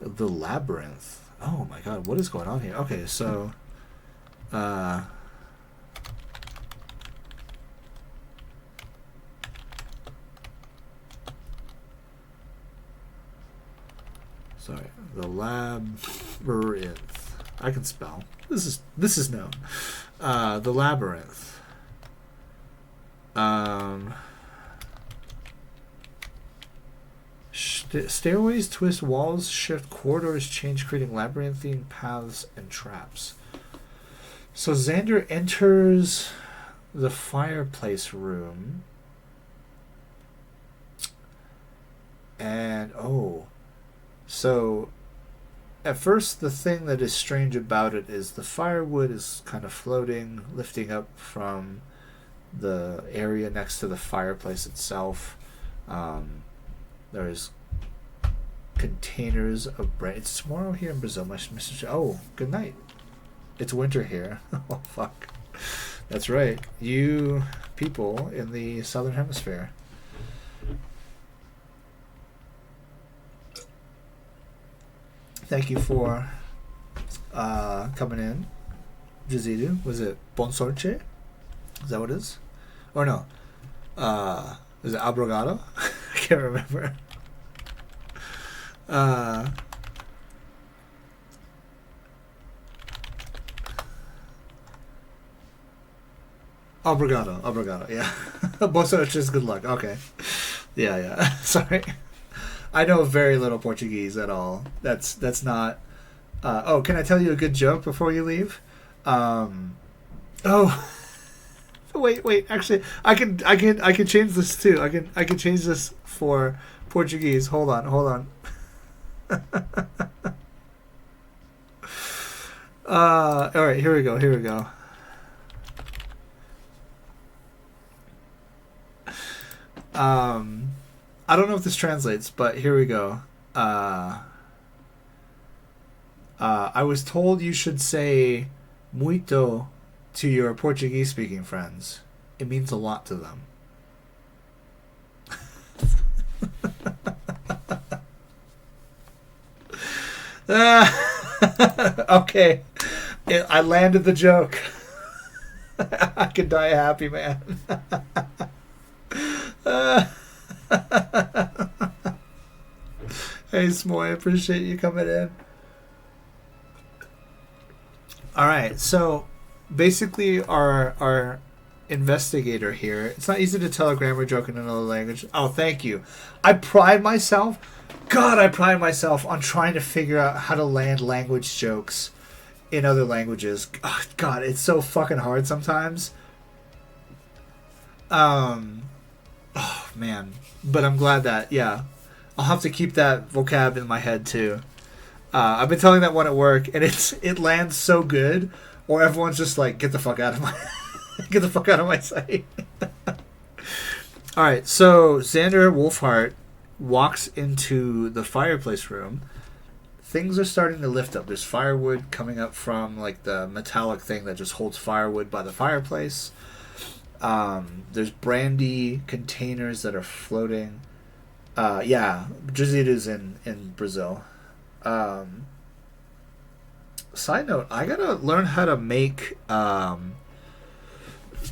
The labyrinth. Oh my god, what is going on here? Okay, so sorry, the labyrinth. I can spell. This is known. The labyrinth. Stairways twist, walls shift, corridors change, creating labyrinthine paths and traps. So Xander enters the fireplace room, and so at first the thing that is strange about it is the firewood is kind of floating, lifting up from the area next to the fireplace itself. There's containers of bread. It's tomorrow here in Brazil. Oh, good night. It's winter here. Oh, fuck. That's right. You people in the southern hemisphere. Thank you for coming in. Jazidu. Was it Bon Sorche? Is that what it is? Or no? Is it Abrogado? I can't remember. Obrigado, yeah. Boa sorte is good luck. Okay. Yeah. Sorry. I know very little Portuguese at all. That's not... oh, can I tell you a good joke before you leave? Wait. Actually, I can change this too. I can change this for Portuguese. Hold on. All right, here we go. I don't know if this translates, but here we go. I was told you should say muito to your Portuguese-speaking friends. It means a lot to them. Okay. I landed the joke. I could die a happy man. Hey, Smoy, I appreciate you coming in. Alright, so basically our investigator here. It's not easy to tell a grammar joke in another language. Oh, thank you. I pride myself on trying to figure out how to land language jokes in other languages. Oh, God, it's so fucking hard sometimes. Oh, man. But I'm glad that, yeah. I'll have to keep that vocab in my head, too. I've been telling that one at work, and it lands so good, or everyone's just like, get the fuck out of my... get the fuck out of my sight. Alright, so Xander Wolfhart walks into the fireplace room. Things are starting to lift up. There's firewood coming up from like the metallic thing that just holds firewood by the fireplace. There's brandy containers that are floating. Yeah, Jazida's in Brazil. Side note, I gotta learn how to make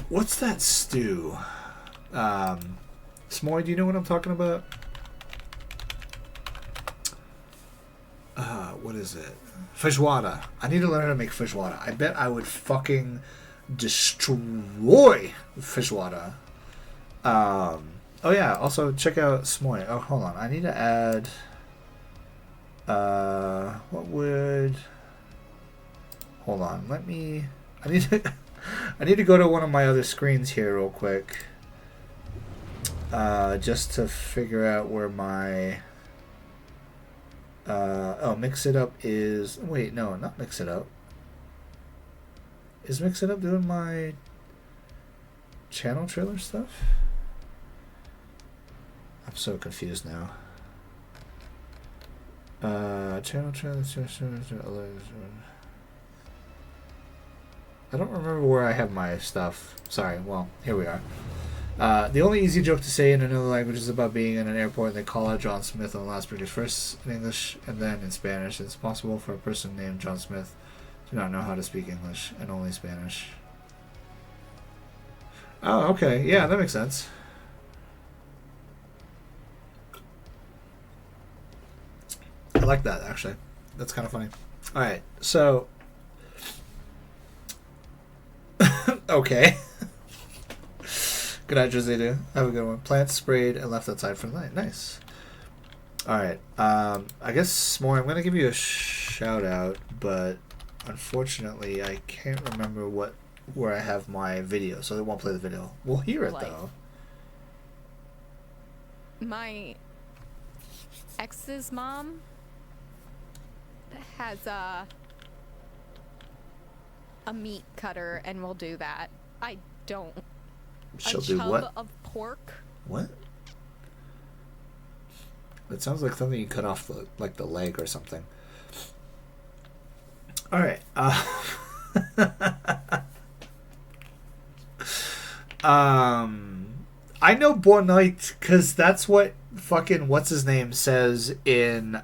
what's that stew? S'more, do you know what I'm talking about? What is it? Feijoada. I need to learn how to make feijoada. I bet I would fucking destroy feijoada. Oh yeah, also check out S'more. Oh, hold on. I need to add what would... Hold on. I need to go to one of my other screens here real quick. Just to figure out where my Mix It Up is... Wait, no, not Mix It Up. Is Mix It Up doing my channel trailer stuff? I'm so confused now. Channel trailer... I don't remember where I have my stuff. Sorry, well, here we are. The only easy joke to say in another language is about being in an airport and they call out John Smith on the loudspeakers, first in English and then in Spanish. It's possible for a person named John Smith to not know how to speak English and only Spanish. Oh, okay. Yeah, that makes sense. I like that, actually. That's kind of funny. Alright, so... okay. Good night, José. Have a good one. Plants sprayed and left outside for the night. Nice. Alright. I guess, S'more, I'm going to give you a shout out, but unfortunately I can't remember where I have my video, so they won't play the video. We'll hear it, though. My ex's mom has a meat cutter, and we'll do that. I don't. She'll do what? A chub of pork. What? It sounds like something you cut off the leg or something. All right. I know Boa Noite because that's what fucking what's his name says in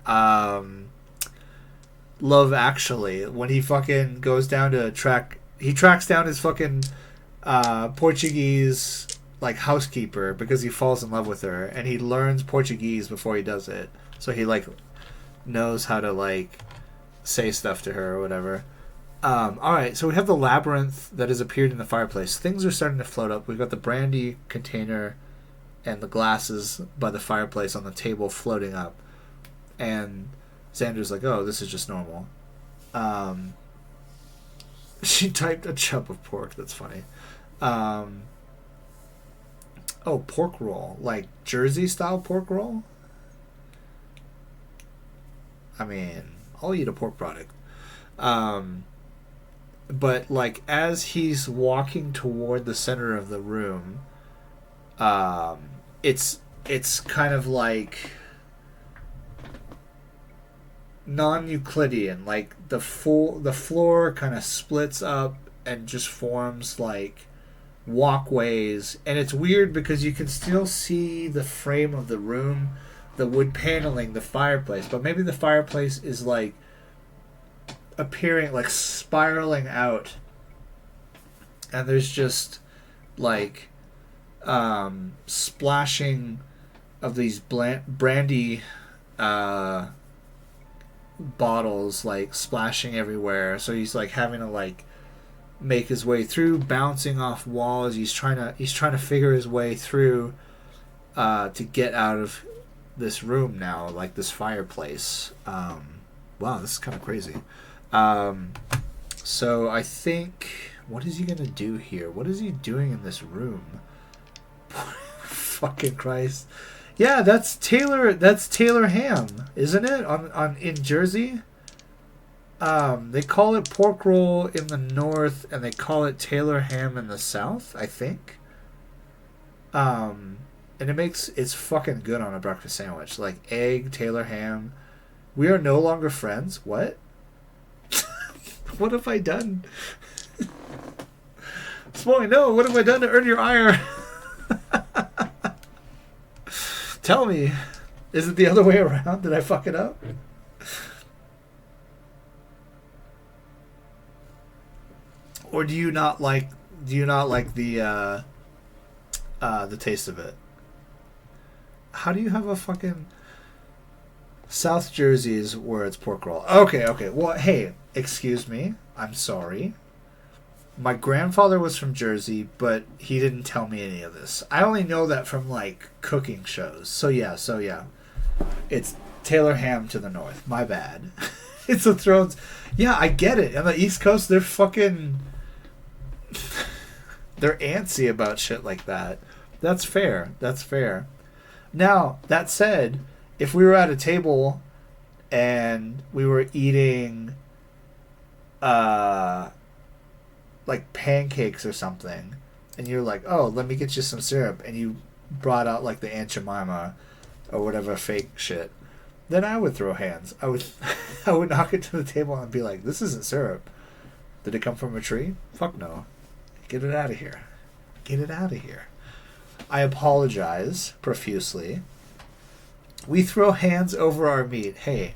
Love Actually when he fucking goes down to he tracks down his fucking Portuguese like housekeeper because he falls in love with her and he learns Portuguese before he does it, so he like knows how to like say stuff to her or whatever. Alright, so we have the labyrinth that has appeared in the fireplace. Things are starting to float up. We've got the brandy container and the glasses by the fireplace on the table floating up. And Xander's like, oh, this is just normal. She typed a chub of pork. That's funny. Oh, pork roll. Like Jersey-style pork roll? I mean, I'll eat a pork product. But like as he's walking toward the center of the room, it's kind of like non-Euclidean. Like the floor kind of splits up and just forms like walkways, and it's weird because you can still see the frame of the room, the wood paneling, the fireplace, but maybe the fireplace is like appearing like spiraling out, and there's just like splashing of these brandy bottles like splashing everywhere, so he's like having to like make his way through, bouncing off walls. He's trying to figure his way through to get out of this room now, like this fireplace. Wow, this is kind of crazy. So I think, what is he gonna do here? What is he doing in this room? Fucking Christ! Yeah, that's Taylor. That's Taylor ham, isn't it? On in Jersey. They call it pork roll in the north, and they call it Taylor ham in the south, I think. And it's fucking good on a breakfast sandwich, like egg, Taylor ham. We are no longer friends. What? What have I done? Smoy, no. What have I done to earn your ire? Tell me, is it the other way around? Did I fuck it up? Or do you not like the taste of it? How do you have a fucking South Jersey's where it's pork roll? Okay. Well, hey, excuse me. I'm sorry. My grandfather was from Jersey, but he didn't tell me any of this. I only know that from like cooking shows. So yeah. It's Taylor ham to the north. My bad. It's the Thrones. Yeah, I get it. On the East Coast, they're fucking they're antsy about shit like that. That's fair. Now, that said, if we were at a table and we were eating like pancakes or something, and you're like, oh, let me get you some syrup, and you brought out like the Aunt Jemima or whatever fake shit, then I would throw hands. I would knock it to the table and be like, this isn't syrup. Did it come from a tree? Fuck no. Get it out of here. I apologize profusely. We throw hands over our meat. Hey,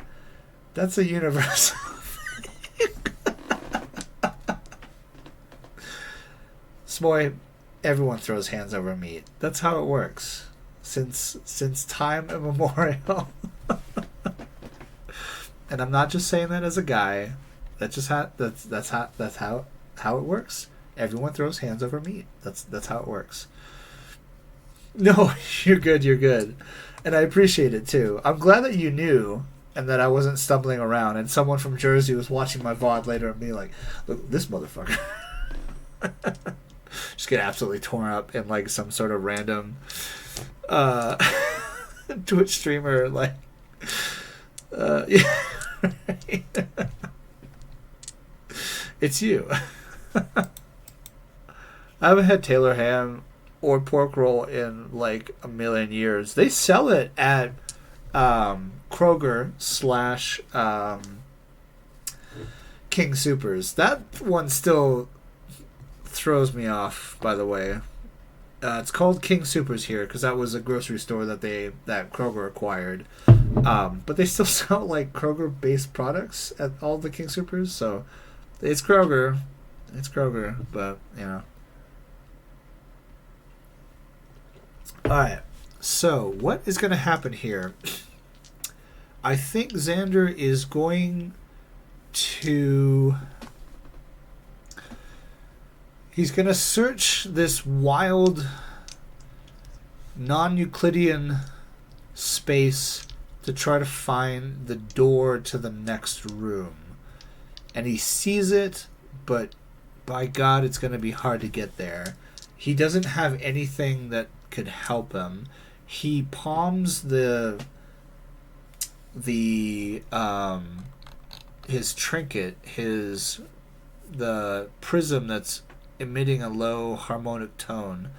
that's a universal Smoy, everyone throws hands over meat. That's how it works. Since time immemorial. And I'm not just saying that as a guy. That's how it works. Everyone throws hands over meat. That's how it works. No, you're good. And I appreciate it too. I'm glad that you knew and that I wasn't stumbling around and someone from Jersey was watching my VOD later and being like, look, this motherfucker. Just get absolutely torn up in like some sort of random Twitch streamer like yeah. It's you. I haven't had Taylor ham or pork roll in like a million years. They sell it at Kroger / King Supers. That one still throws me off, by the way. It's called King Supers here because that was a grocery store that Kroger acquired. But they still sell like Kroger-based products at all the King Supers, so it's Kroger. But you know. Alright, so what is going to happen here? I think Xander is going to... He's going to search this wild, non-Euclidean space to try to find the door to the next room. And he sees it, but by God, it's going to be hard to get there. He doesn't have anything that could help him. He palms his trinket, the prism that's emitting a low harmonic tone,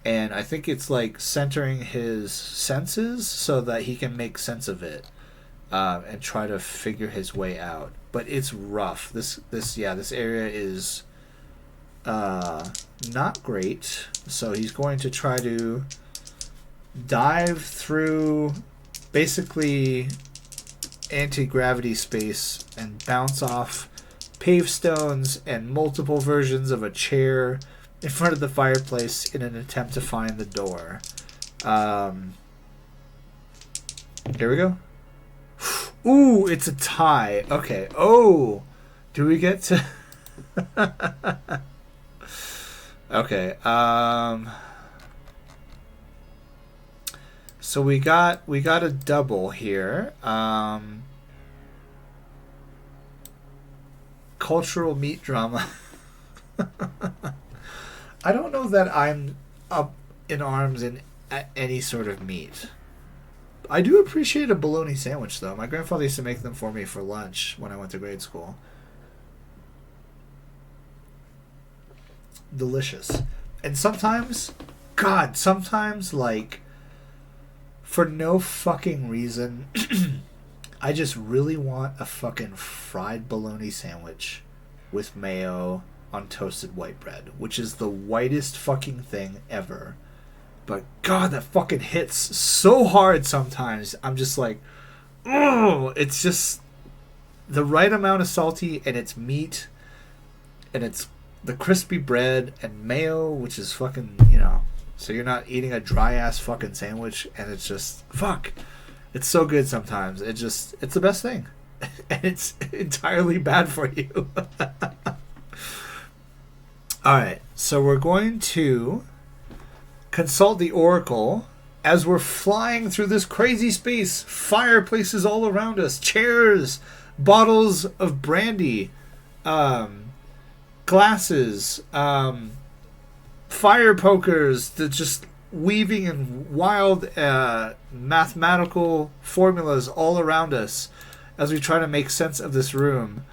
and I think it's like centering his senses so that he can make sense of it and try to figure his way out. But it's rough. This area is not great. So he's going to try to dive through basically anti-gravity space and bounce off paved stones and multiple versions of a chair in front of the fireplace in an attempt to find the door. Here we go. Ooh, it's a tie. Okay. Oh, do we get to... Okay. So we got a double here. Cultural meat drama. I don't know that I'm up in arms in any sort of meat. I do appreciate a bologna sandwich, though. My grandfather used to make them for me for lunch when I went to grade school. Delicious. And sometimes, God, sometimes, like, for no fucking reason, I just really want a fucking fried bologna sandwich with mayo on toasted white bread, which is the whitest fucking thing ever. But God, that fucking hits so hard sometimes. I'm just like, oh, it's just the right amount of salty, and it's meat, and it's the crispy bread and mayo, which is fucking, you know, so you're not eating a dry ass fucking sandwich, and it's just, fuck. It's so good sometimes. It's the best thing. And it's entirely bad for you. Alright, so we're going to consult the Oracle as we're flying through this crazy space. Fireplaces all around us, chairs, bottles of brandy, glasses, fire pokers that just weaving in wild mathematical formulas all around us as we try to make sense of this room.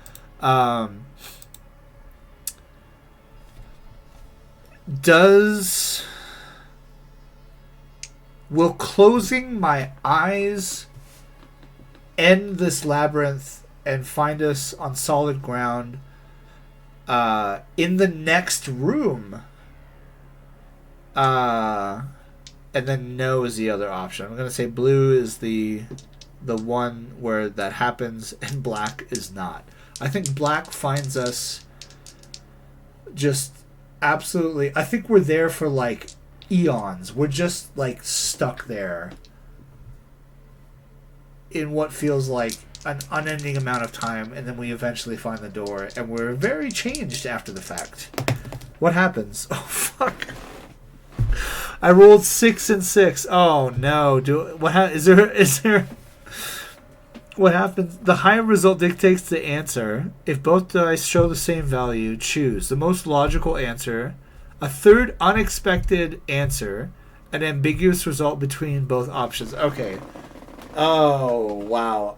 Will closing my eyes end this labyrinth and find us on solid ground in the next room? And then no is the other option. I'm going to say blue is the one where that happens and black is not. I think black finds us just absolutely... I think we're there for like eons. We're just like stuck there in what feels like an unending amount of time, and then we eventually find the door, and we're very changed after the fact. What happens? Oh, fuck. I rolled 6 and 6. Oh no! Is there? What happens? The higher result dictates the answer. If both dice show the same value, choose the most logical answer, a third unexpected answer, an ambiguous result between both options. Okay. Oh wow.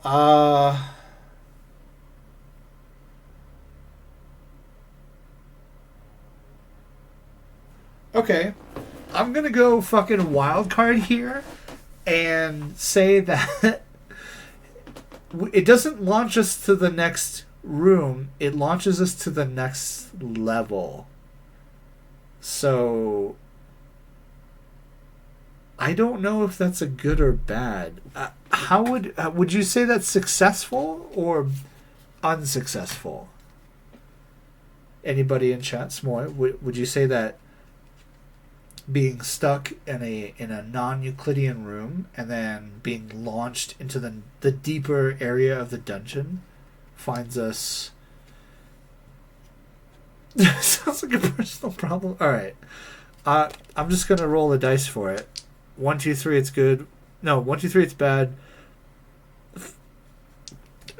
Okay. I'm gonna go fucking wild card here and say that it doesn't launch us to the next room. It launches us to the next level. So I don't know if that's a good or bad. How would you say that's successful or unsuccessful? Anybody in chat, Smoy, would you say that being stuck in a non-Euclidean room and then being launched into the deeper area of the dungeon finds us... Sounds like a personal problem. Alright. I'm just going to roll the dice for it. 1, 2, 3, it's good. No, 1, 2, 3, it's bad.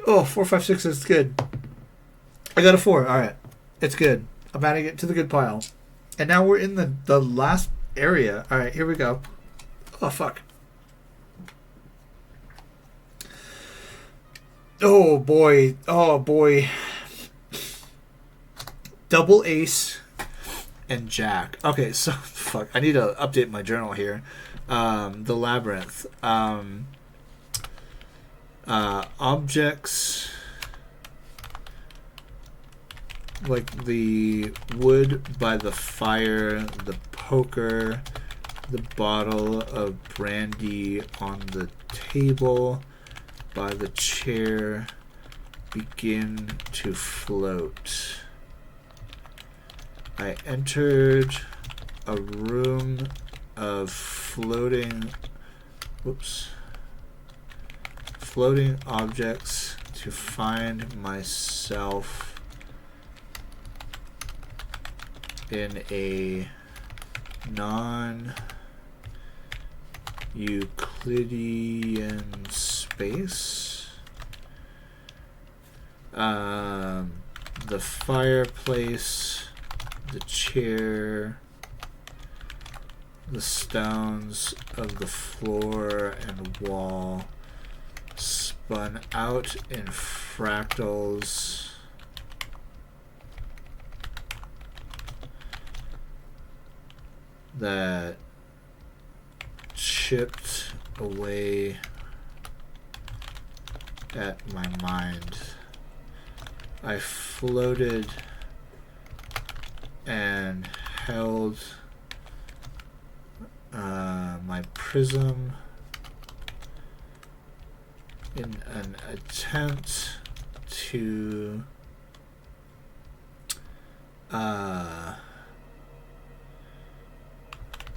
4, 5, 6, it's good. I got a 4. Alright. It's good. I'm adding it to the good pile. And now we're in the last area. Alright, here we go. Oh, fuck. Oh, boy. Oh, boy. Double ace and jack. Okay, so, fuck. I need to update my journal here. The labyrinth. Objects... like the wood by the fire, the poker, the bottle of brandy on the table, by the chair, begin to float. I entered a room of floating objects to find myself in a non-Euclidean space. The fireplace, the chair, the stones of the floor and wall spun out in fractals that chipped away at my mind. I floated and held my prism in an attempt to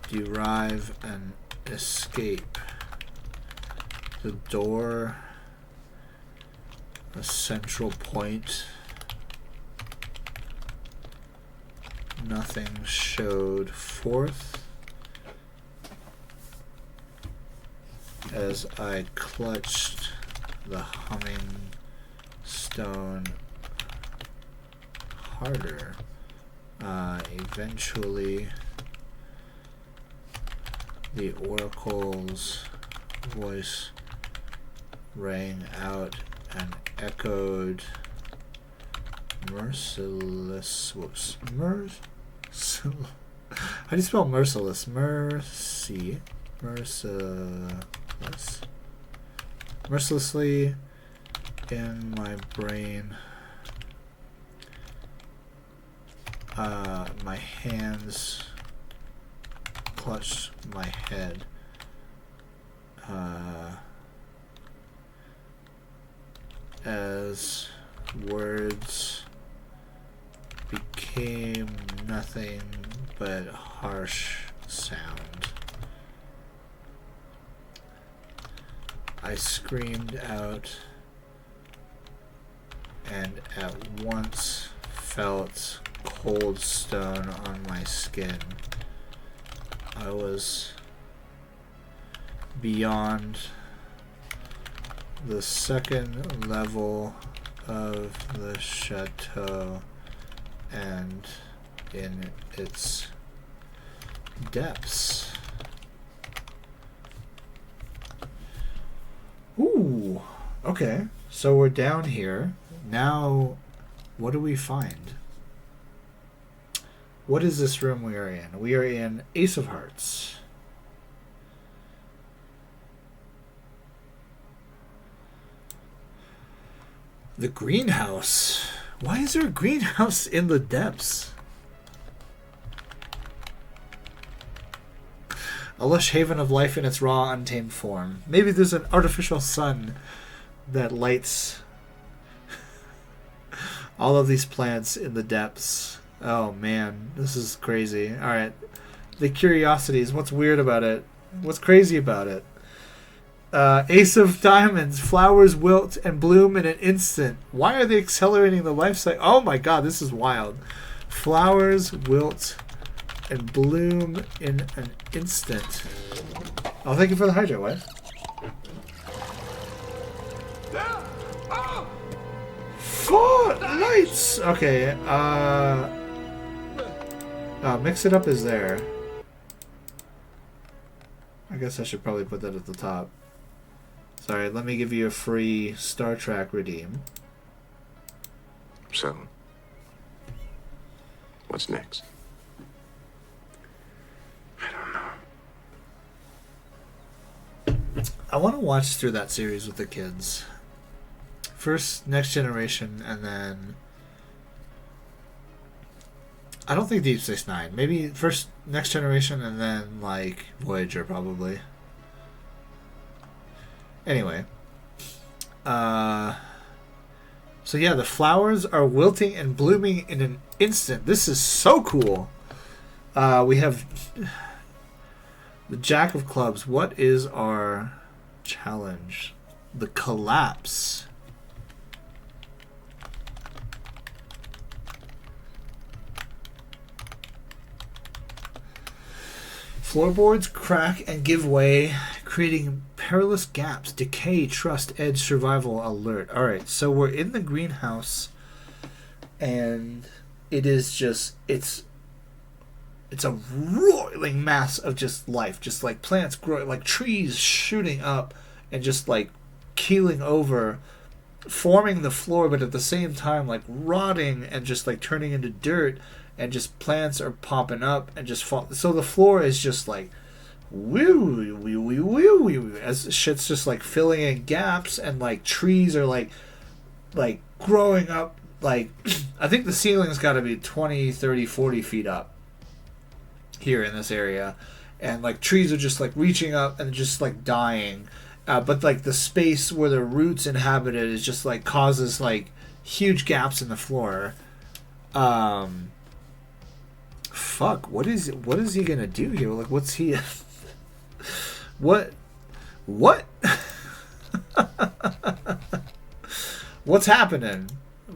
derive an escape. The door, a central point. Nothing showed forth as I clutched the humming stone harder. Eventually, the oracle's voice rang out and echoed merciless. Whoops. How do you spell merciless? Mercy. Merciless. Mercilessly in my brain. My hands clutched my head. As words became nothing but harsh sound. I screamed out and at once felt cold stone on my skin. I was beyond the second level of the chateau and in its depths. Ooh, okay. So we're down here. Now, what do we find? What is this room we are in? We are in Ace of Hearts. The greenhouse. Why is there a greenhouse in the depths? A lush haven of life in its raw, untamed form. Maybe there's an artificial sun that lights all of these plants in the depths. Oh man, this is crazy. Alright. The curiosities. What's weird about it? What's crazy about it? Ace of Diamonds. Flowers wilt and bloom in an instant. Why are they accelerating the life cycle? Oh my god, this is wild. Flowers wilt and bloom in an instant. Oh, thank you for the hydro, what? Four lights! Okay, mix it up is there. I guess I should probably put that at the top. Sorry, let me give you a free Star Trek redeem. So, what's next? I don't know. I want to watch through that series with the kids. First Next Generation, and then I don't think Deep Space Nine. Maybe first Next Generation, and then like Voyager, probably. Anyway, so yeah, the flowers are wilting and blooming in an instant. This is so cool. We have the Jack of Clubs. What is our challenge? The collapse. Floorboards crack and give way, creating perilous gaps. Decay, trust, edge, survival, alert. Alright, so we're in the greenhouse, and it is just, it's a roiling mass of just life. Just like plants growing, like trees shooting up and just like keeling over, forming the floor, but at the same time like rotting and just like turning into dirt. And just plants are popping up and just fall. So the floor is just like woo woo woo woo woo as shit's just like filling in gaps, and like trees are like growing up. Like I think the ceiling's got to be 20, 30, 40 feet up here in this area, and like trees are just like reaching up and just like dying. But like the space where the roots inhabited is just like causes like huge gaps in the floor. Fuck, what is he gonna do here? Like, what's he what what's happening?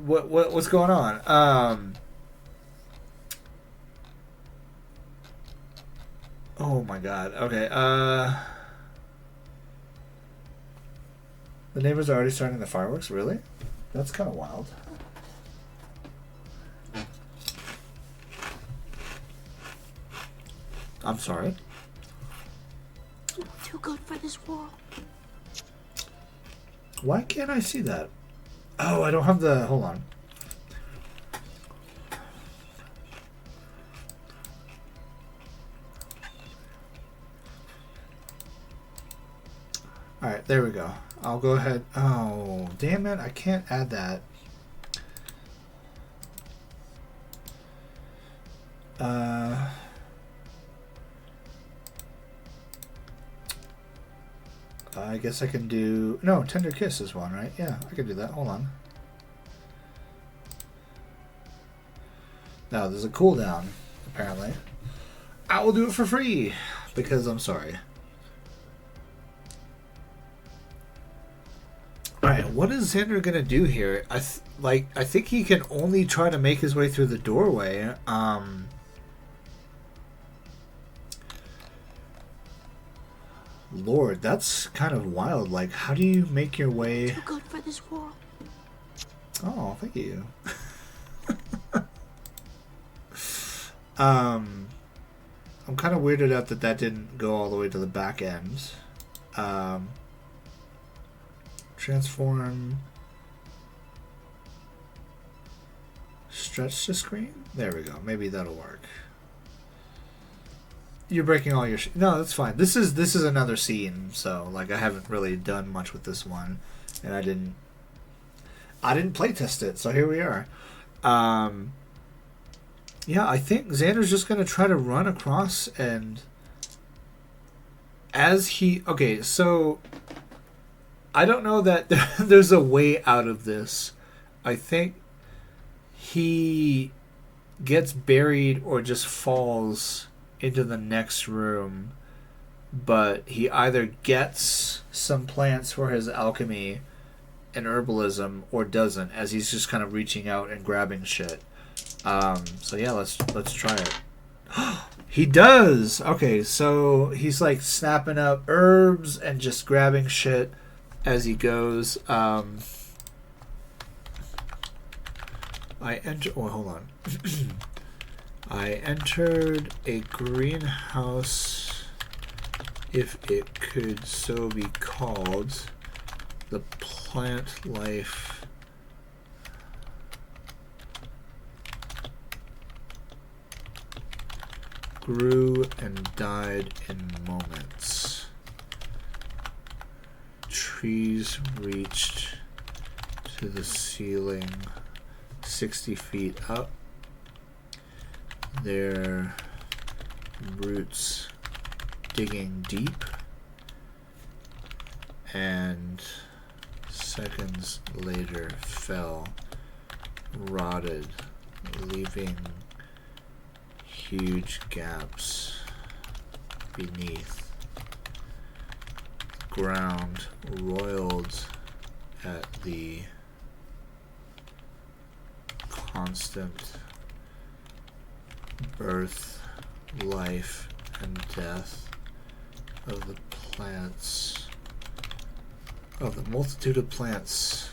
What's going on? Oh my god. Okay. The neighbors are already starting the fireworks. Really? That's kind of wild. I'm sorry. Too good for this world. Why can't I see that? Oh, I don't have the... Hold on. Alright, there we go. I'll go ahead... Oh, damn it. I can't add that. I guess I can do... No, Tender Kiss is one, right? Yeah, I can do that. Hold on. No, there's a cooldown, apparently. I will do it for free, because I'm sorry. Alright, what is Xander gonna do here? I think he can only try to make his way through the doorway. Lord, that's kind of wild. Like, how do you make your way... Too good for this world. Oh, thank you. I'm kind of weirded out that didn't go all the way to the back end. Transform... Stretch the screen? There we go. Maybe that'll work. You're breaking all your... No, that's fine. This is another scene, so like I haven't really done much with this one, and I didn't playtest it, so here we are. Yeah, I think Xander's just gonna try to run across, and as he... Okay, so I don't know that there's a way out of this. I think he gets buried or just falls into the next room, but he either gets some plants for his alchemy and herbalism or doesn't, as he's just kind of reaching out and grabbing shit. So yeah, let's try it. He does. Okay, so he's like snapping up herbs and just grabbing shit as he goes. Hold on. I entered a greenhouse, if it could so be called. The plant life grew and died in moments. Trees reached to the ceiling 60 feet up. Their roots digging deep, and seconds later fell, rotted, leaving huge gaps beneath. Ground roiled at the constant birth, life, and death of the plants, of the multitude of plants.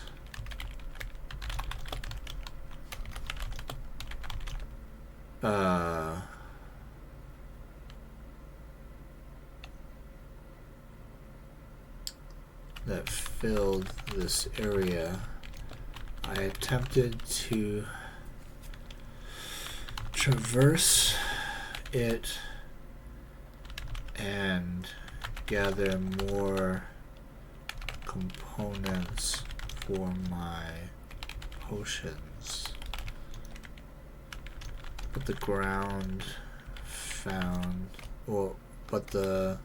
That filled this area. I attempted to traverse it and gather more components for my potions. But the ground found, well, but the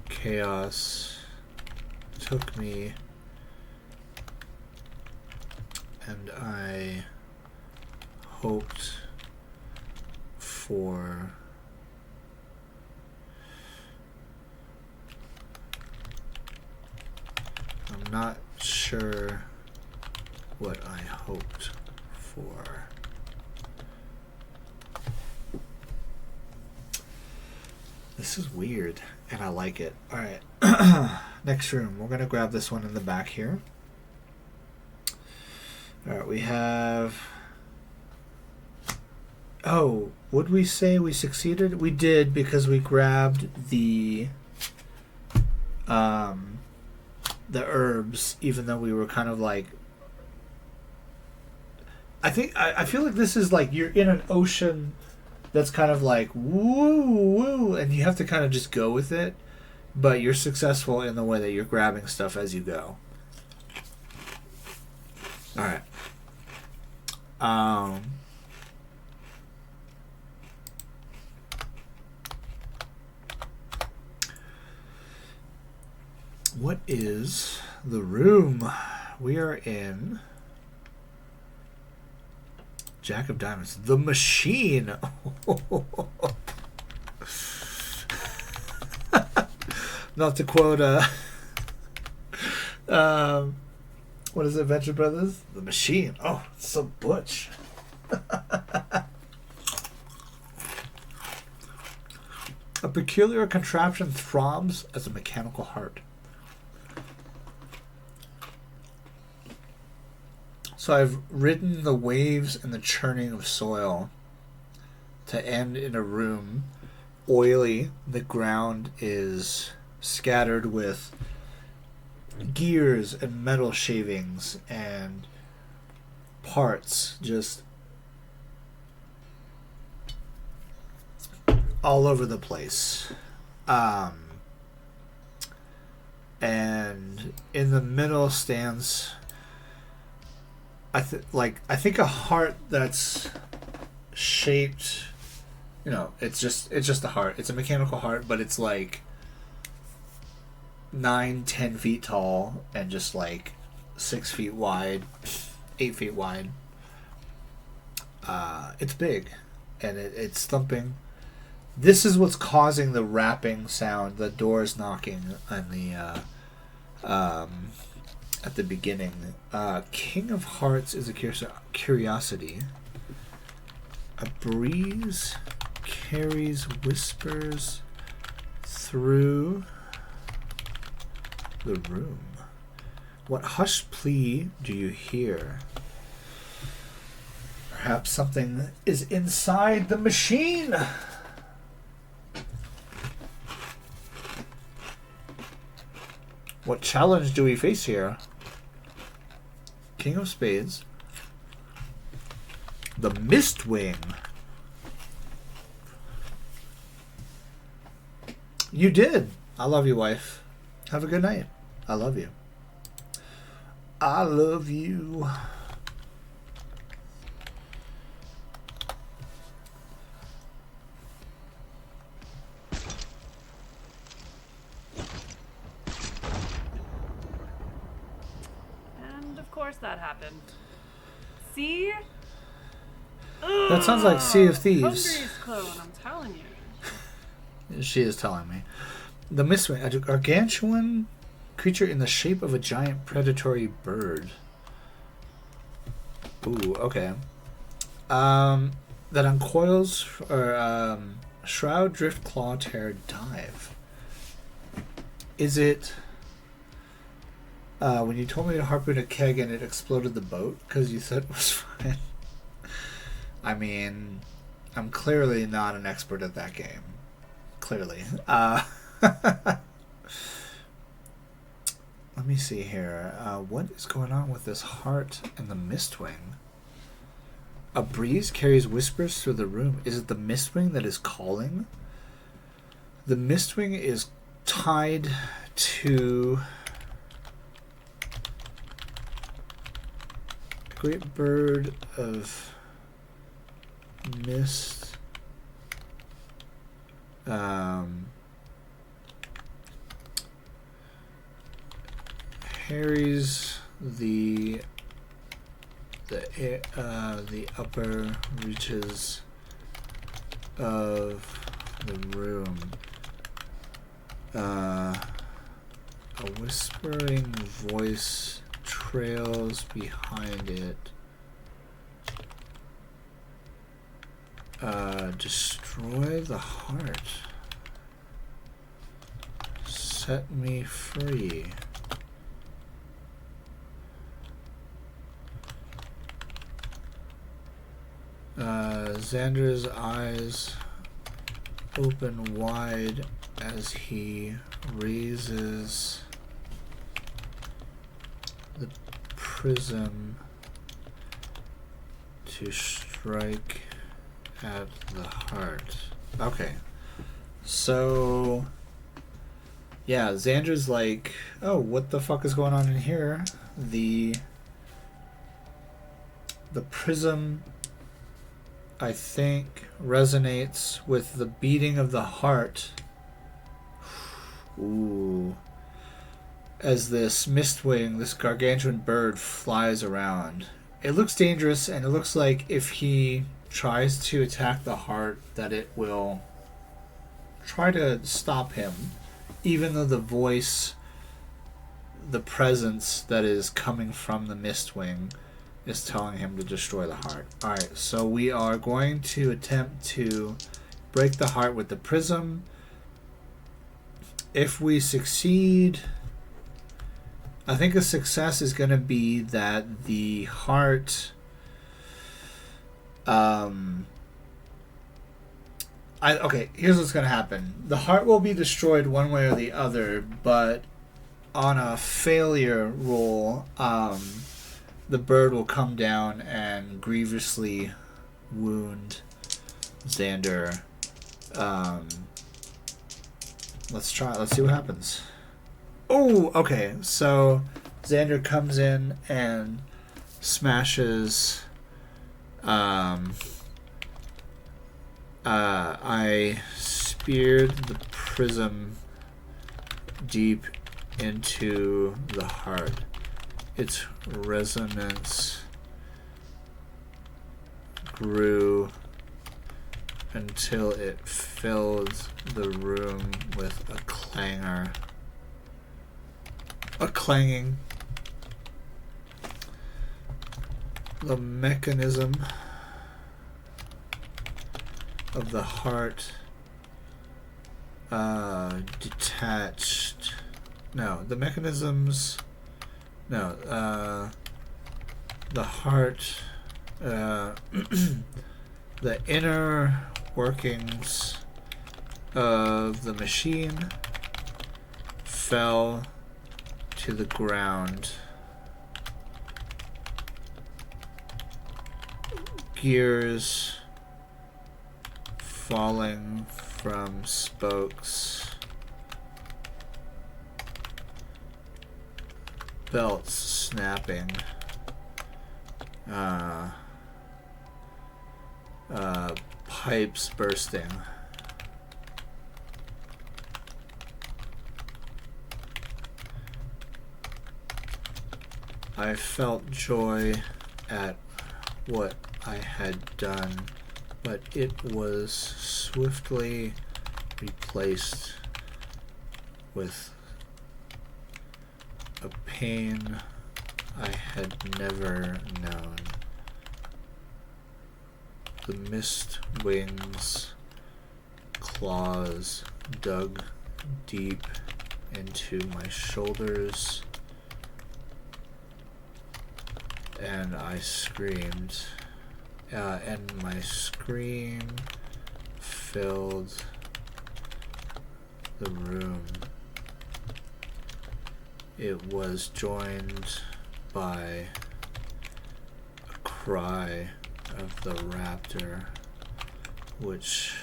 chaos took me, and I hoped for I'm not sure what I hoped for. This is weird, and I like it. Alright, next room. We're going to grab this one in the back here. Alright, we have... Oh, would we say we succeeded? We did, because we grabbed the herbs, even though we were kind of like... I feel like this is like you're in an ocean that's kind of like woo woo, and you have to kind of just go with it, but you're successful in the way that you're grabbing stuff as you go. All right. What is the room we are in? Jack of Diamonds. The Machine. Not to quote what is it, Venture Brothers? The Machine. Oh, it's so butch. A peculiar contraption throbs as a mechanical heart. So I've ridden the waves and the churning of soil to end in a room oily. The ground is scattered with gears and metal shavings and parts just all over the place. And in the middle stands I think a heart that's shaped, you know, it's just a heart. It's a mechanical heart, but it's like 9-10 feet tall and just like 6 feet wide, 8 feet wide. It's big, and it's thumping. This is what's causing the rapping sound, the doors knocking, and the at the beginning. King of Hearts is a curiosity. A breeze carries whispers through the room. What hushed plea do you hear? Perhaps something is inside the machine. What challenge do we face here? King of Spades. The Mistwing. You did. I love you, wife. Have a good night. I love you. I love you. That happened. See? That sounds like Sea of Thieves. Hungry's clone, I'm telling you. She is telling me. The Mistwing, a gargantuan creature in the shape of a giant predatory bird. Ooh, okay. That uncoils or Shroud, drift, claw, tear, dive. Is it... when you told me to harpoon a keg and it exploded the boat because you said it was fine. I mean, I'm clearly not an expert at that game. Clearly. Let me see here. What is going on with this heart and the Mistwing? A breeze carries whispers through the room. Is it the Mistwing that is calling? The Mistwing is tied to a great bird of mist. Harry's the upper reaches of the room. A whispering voice trails behind it. Destroy the heart. Set me free. Xander's eyes open wide as he raises the prism to strike at the heart. Okay. So, yeah, Xander's like, oh, what the fuck is going on in here? The prism, I think, resonates with the beating of the heart. Ooh. As this Mistwing, this gargantuan bird, flies around. It looks dangerous, and it looks like if he tries to attack the heart, that it will try to stop him, even though the voice, the presence that is coming from the Mistwing is telling him to destroy the heart. Alright, so we are going to attempt to break the heart with the prism. If we succeed, I think a success is going to be that the heart... okay, here's what's going to happen. The heart will be destroyed one way or the other, but on a failure roll, the bird will come down and grievously wound Xander. Let's try. Let's see what happens. Oh, okay. So Xander comes in and smashes. I speared the prism deep into the heart. Its resonance grew until it filled the room with a clangor. A clanging. The mechanism of the heart detached. No, the mechanisms. No, the heart, the inner workings of the machine fell to the ground. Gears falling from spokes. Belts snapping. Pipes bursting. I felt joy at what I had done, but it was swiftly replaced with a pain I had never known. The mist wings claws dug deep into my shoulders, and I screamed, and my scream filled the room. It was joined by a cry of the raptor, which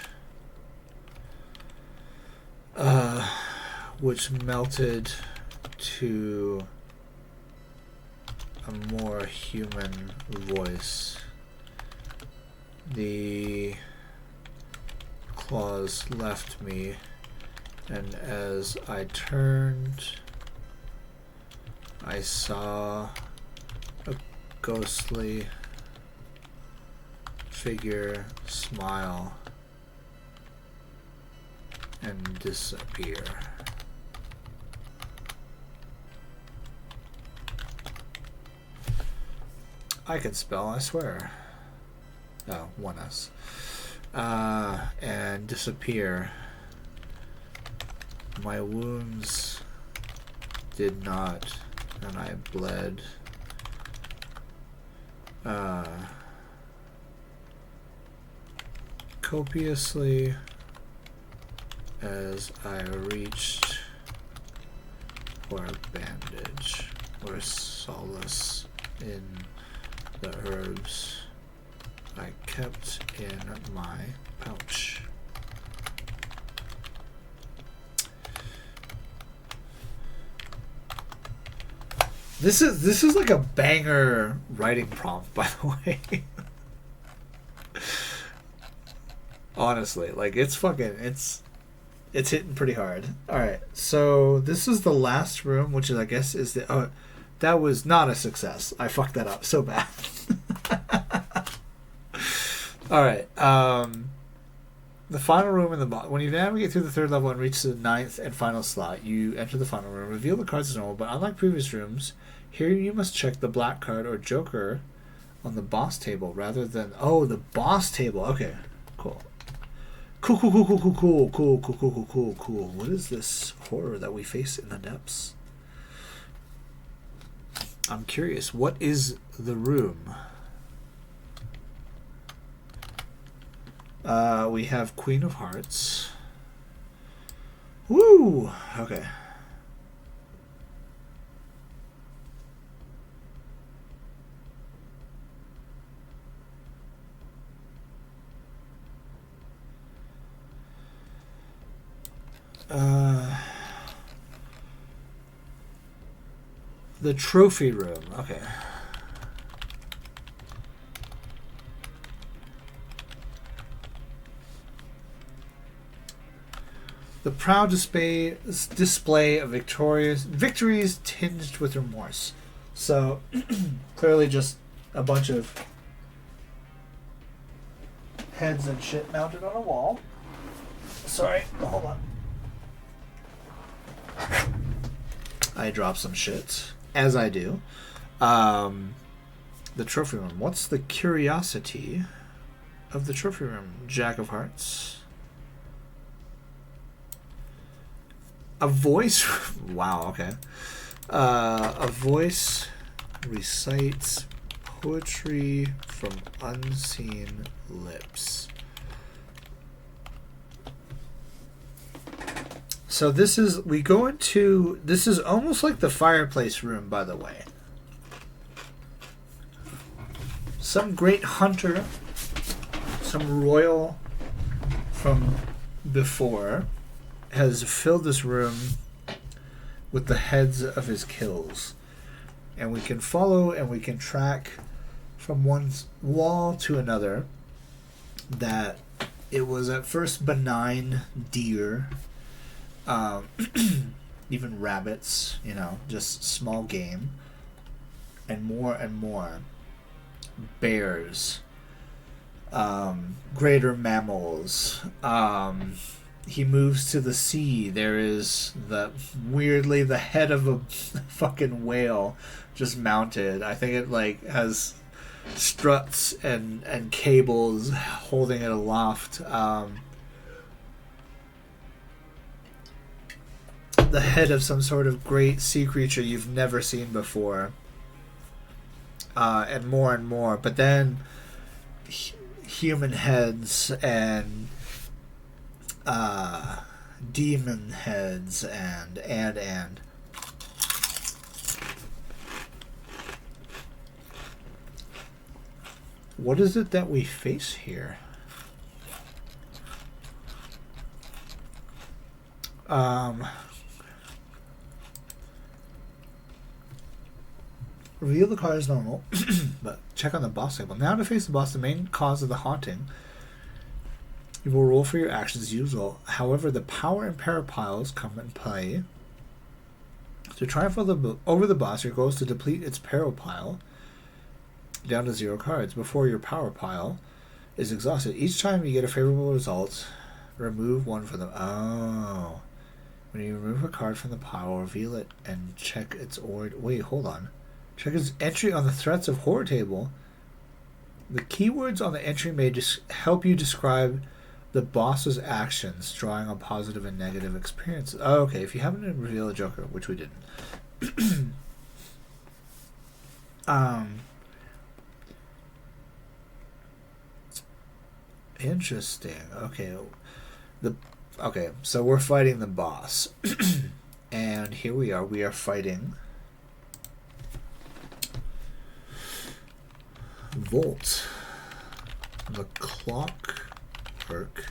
melted to a more human voice. The claws left me, and as I turned, I saw a ghostly figure smile and disappear. I can spell, I swear. Oh, one S. And disappear. My wounds did not, and I bled. Copiously as I reached for a bandage or solace in the herbs I kept in my pouch. This is like a banger writing prompt, by the way. Honestly, like it's hitting pretty hard. All right, so this is the last room, which is, I guess, is the. Oh, that was not a success. I fucked that up so bad. All right. The final room in the box. When you navigate through the third level and reach the ninth and final slot, you enter the final room. Reveal the cards as normal, but unlike previous rooms, here you must check the black card or joker on the boss table rather than the boss table. Okay, cool. Cool. What is this horror that we face in the depths? I'm curious. What is the room? We have Queen of Hearts. Woo! Okay. The trophy room. Okay. The proud display of victories tinged with remorse. So, clearly just a bunch of heads and shit mounted on a wall. Sorry, hold on. I dropped some shit, as I do. The trophy room. What's the curiosity of the trophy room? Jack of Hearts. A voice. Wow. Okay. A voice recites poetry from unseen lips. So this is almost like the fireplace room, by the way. Some great hunter, some royal from before, has filled this room with the heads of his kills. And we can follow and we can track from one wall to another that it was at first benign deer, even rabbits, just small game, and more bears, greater mammals. He moves to the sea. There is the head of a fucking whale just mounted. I think it has struts and cables holding it aloft. the head of some sort of great sea creature you've never seen before. And more. But then human heads and demon heads and what is it that we face here? Reveal the card as normal, but check on the boss table. Now to face the boss, the main cause of the haunting. You will roll for your actions as usual. However, the power and power piles come in play. To triumph over the boss, your goal is to deplete its peril pile down to 0 cards before your power pile is exhausted. Each time you get a favorable result, remove one from the... Oh. When you remove a card from the pile, reveal it and check its order. Wait, hold on. Check its entry on the Threats of Horror table. The keywords on the entry may help you describe the boss's actions, drawing on positive and negative experiences. Oh, okay, if you happen to reveal a Joker, which we didn't. Interesting. Okay, so we're fighting the boss. And here we are. We are fighting Volt, the clockwork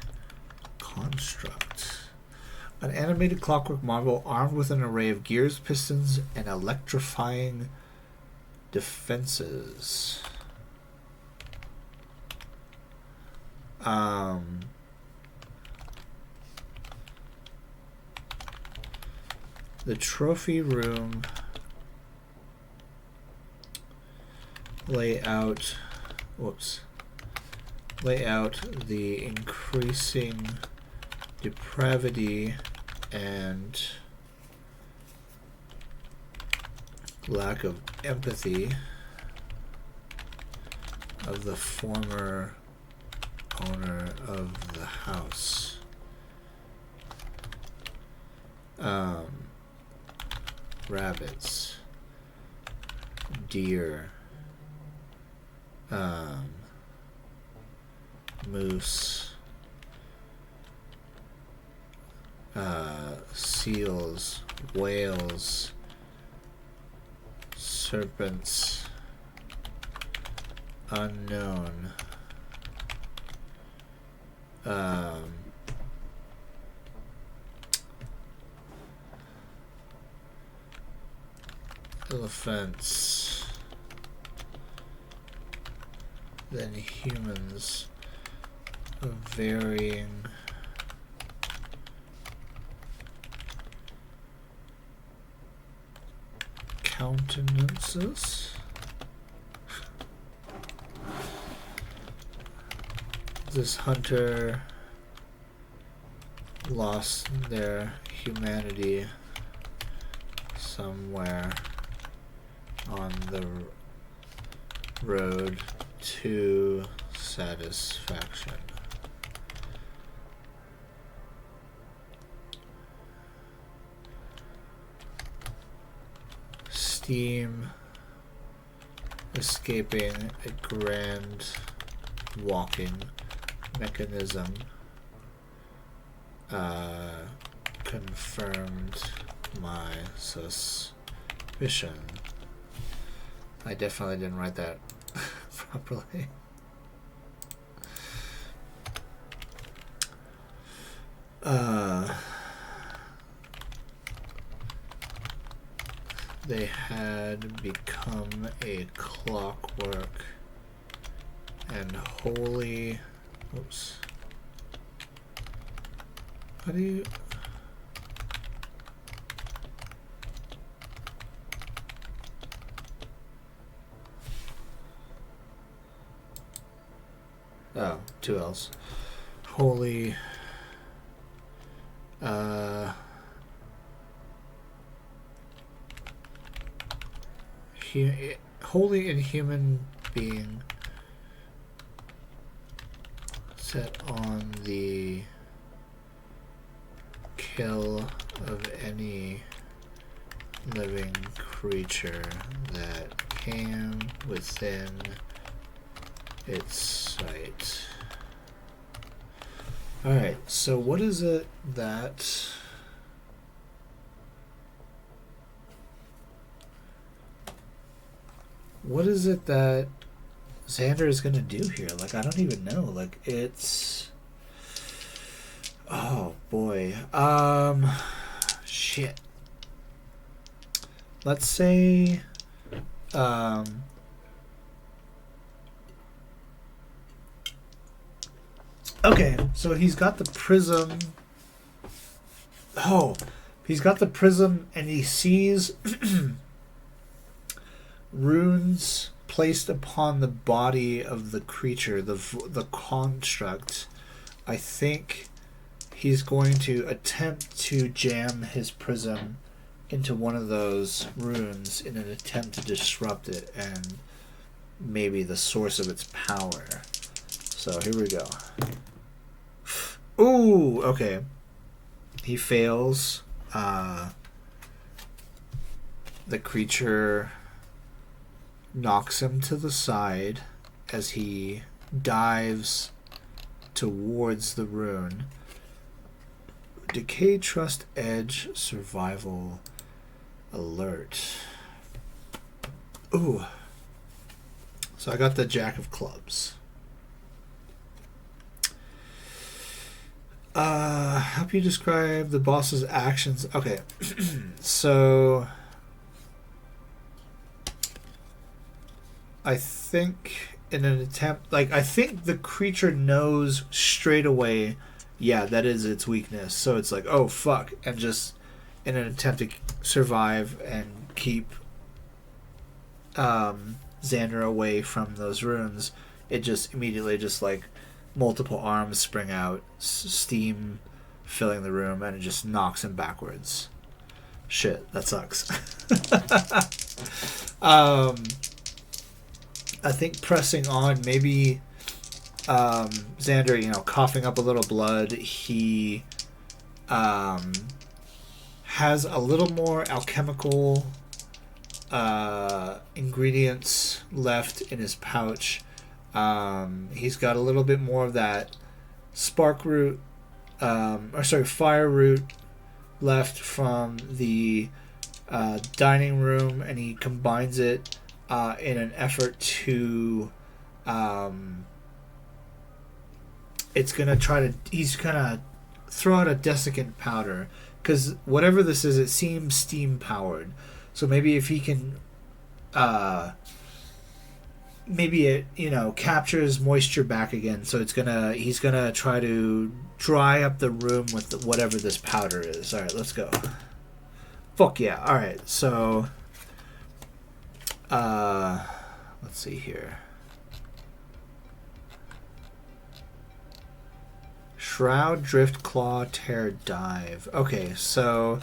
construct. An animated clockwork marvel armed with an array of gears, pistons, and electrifying defenses. The trophy room lay out the increasing depravity and lack of empathy of the former owner of the house. Rabbits, deer, moose, seals, whales, serpents, unknown, elephants, then humans of varying countenances. This hunter lost their humanity somewhere on the road to satisfaction. Steam escaping a grand walking mechanism confirmed my suspicion. I definitely didn't write that properly. They had become a clockwork and holy... Oops. How do you... Oh, 2 L's. Holy... holy and human being set on the kill of any living creature that came within its sight. Alright, so what is it that... What is it that Xander is going to do here? Like, I don't even know. Like, it's... Oh, boy. Shit. Let's say... Okay, so he's got the prism. Oh, he's got the prism and he sees runes placed upon the body of the creature, the construct. I think he's going to attempt to jam his prism into one of those runes in an attempt to disrupt it and maybe the source of its power. So here we go. Ooh, okay. He fails. The creature knocks him to the side as he dives towards the rune. Decay, Trust, Edge, Survival, Alert. Ooh. So I got the Jack of Clubs. Help you describe the boss's actions. Okay. So I think in an attempt, like, I think the creature knows straight away, yeah, that is its weakness. So it's like, oh fuck, and just in an attempt to survive and keep Xander away from those runes, it just immediately just like multiple arms spring out, steam filling the room, and it just knocks him backwards. Shit, that sucks. I think pressing on, maybe Xander, you know, coughing up a little blood, he has a little more alchemical ingredients left in his pouch. He's got a little bit more of that spark root, fire root left from the dining room, and he combines it in an effort to he's gonna throw out a desiccant powder, because whatever this is, it seems steam powered. So maybe if he can maybe it, you know, captures moisture back again, so he's gonna try to dry up the room with whatever this powder is. All right, let's go. Fuck yeah. All right, so let's see here. Shroud, Drift, Claw, Tear, Dive. Okay, so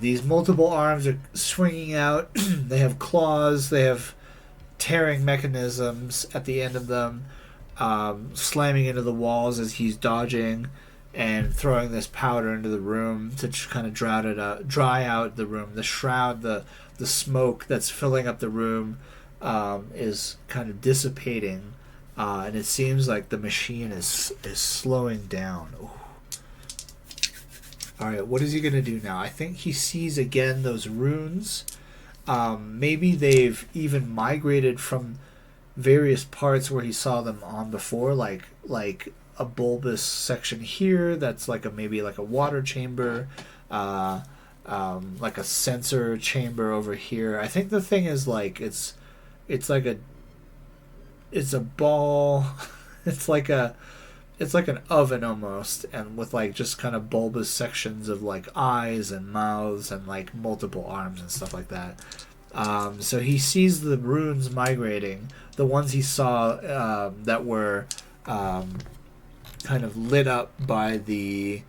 these multiple arms are swinging out. They have claws, they have tearing mechanisms at the end of them, slamming into the walls as he's dodging and throwing this powder into the room to kind of dry out the room. The shroud, the smoke that's filling up the room is kind of dissipating, and it seems like the machine is slowing down. Ooh. All right, what is he gonna do now? I think he sees again those runes. Maybe they've even migrated from various parts where he saw them on before, like a bulbous section here that's like maybe a water chamber, like a sensor chamber over here. I think the thing is like it's a ball. It's like an oven almost, and with like just kind of bulbous sections of like eyes and mouths and like multiple arms and stuff like that. So he sees the runes migrating, the ones he saw that were kind of lit up by the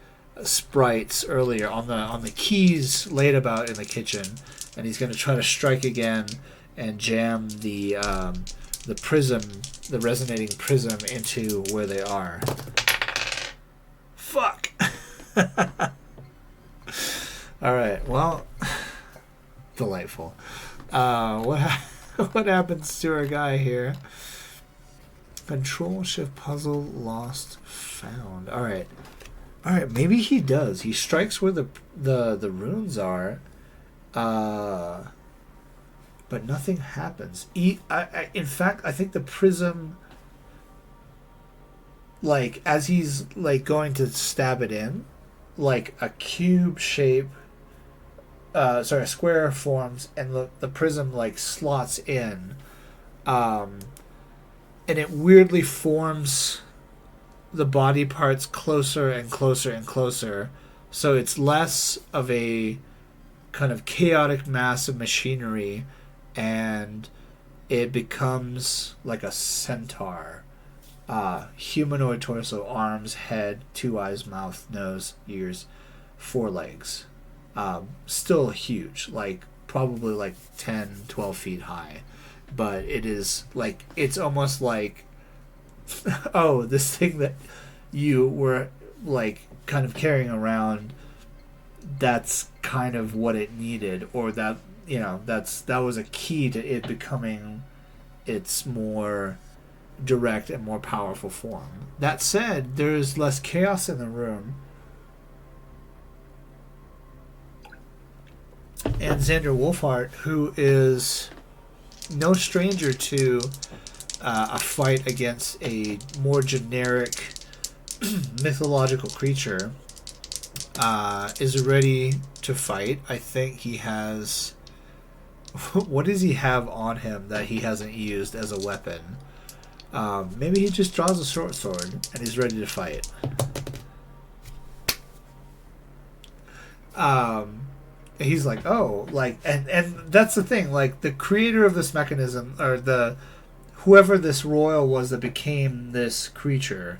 sprites earlier on the keys laid about in the kitchen, and he's going to try to strike again and jam the prism, the resonating prism, into where they are. Fuck. All right. Well, delightful. What happens to our guy here? Control shift puzzle lost found. All right. Maybe he does. He strikes where the runes are, but nothing happens. In fact, I think the prism, like as he's like going to stab it in, like a cube shape. A square forms, and the prism like slots in, and it weirdly forms the body parts closer and closer and closer, so it's less of a kind of chaotic mass of machinery, and it becomes like a centaur, humanoid torso, arms, head, 2 eyes, mouth, nose, ears, 4 legs. Still huge, like probably like 10, 12 feet high, but it is like, it's almost like, oh, this thing that you were like kind of carrying around, that's kind of what it needed, or that, you know, that was a key to it becoming its more direct and more powerful form. That said, there's less chaos in the room. And Xander Wolfhart, who is no stranger to a fight against a more generic mythological creature, is ready to fight. I think he has... What does he have on him that he hasn't used as a weapon? Maybe he just draws a short sword and he's ready to fight. He's like, oh, like, and that's the thing, like, the creator of this mechanism, or whoever this royal was that became this creature,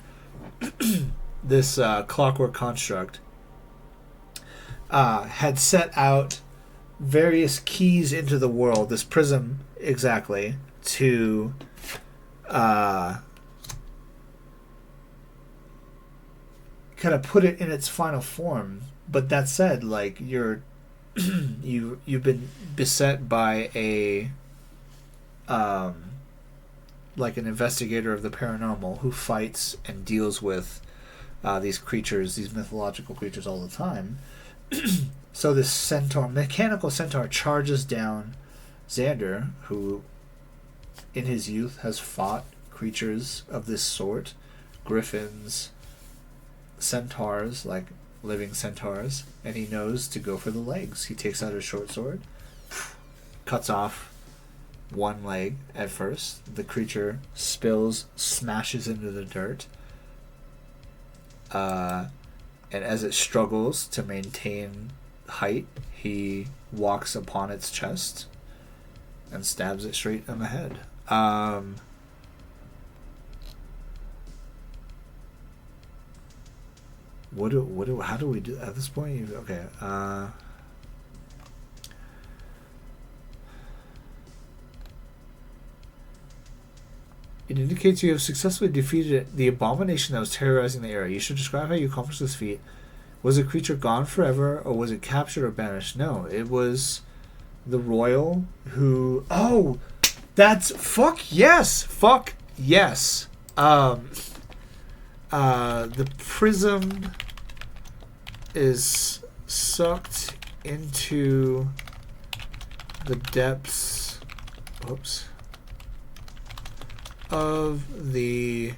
this clockwork construct, had set out various keys into the world, this prism exactly, to kind of put it in its final form. But that said, like, you've been beset by a like an investigator of the paranormal who fights and deals with these creatures, these mythological creatures, all the time. So this centaur, mechanical centaur, charges down Xander, who in his youth has fought creatures of this sort, griffins, centaurs, like living centaurs, and he knows to go for the legs. He takes out his short sword, cuts off one leg at first. The creature spills, smashes into the dirt, and as it struggles to maintain height, he walks upon its chest and stabs it straight in the head. How do we do at this point? Okay. It indicates you have successfully defeated the abomination that was terrorizing the area. You should describe how you accomplished this feat. Was the creature gone forever, or was it captured or banished? No, it was the royal who... Oh! That's... Fuck yes! Fuck yes! The prism is sucked into the depths... Oops. Of the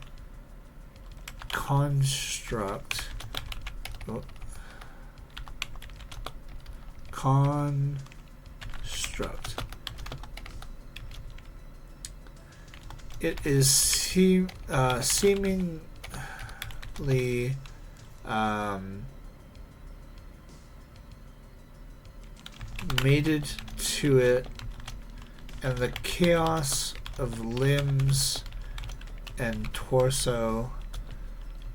construct. Construct. It is seemingly mated to it, and the chaos of limbs and torso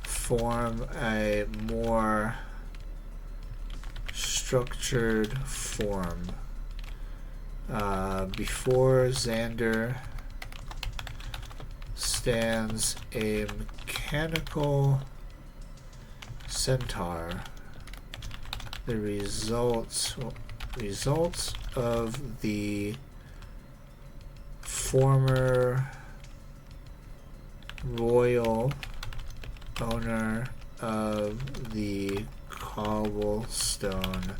form a more structured form. Before Xander stands a mechanical centaur the results of the former royal owner of the Cobblestone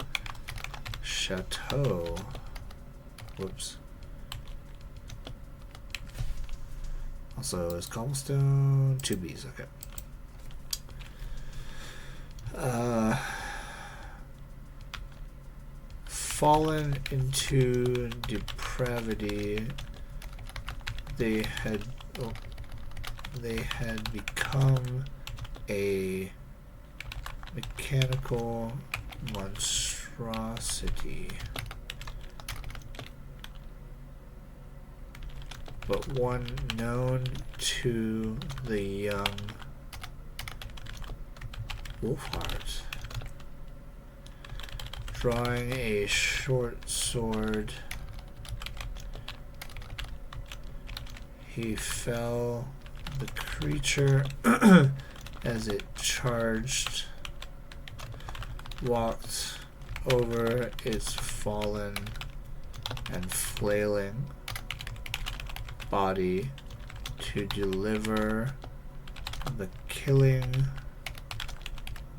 Chateau. Whoops. Also, is Cobblestone 2 B's, okay. Fallen into depravity, they had become a mechanical monstrosity, but one known to the young Wolfheart. Drawing a short sword, he fell the creature as it charged, walked over its fallen and flailing body to deliver the killing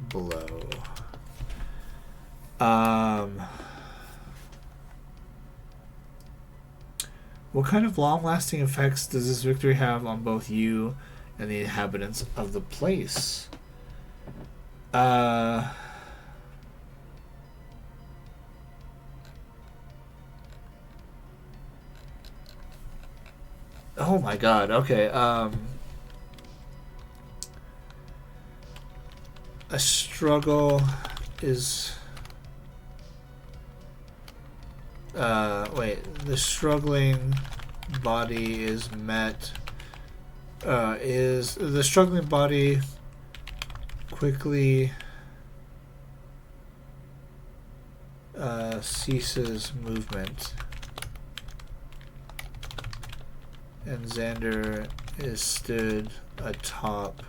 blow. What kind of long-lasting effects does this victory have on both you and the inhabitants of the place? Oh my god, okay. A struggle is... the struggling body is met... the struggling body quickly ceases movement, and Xander is stood atop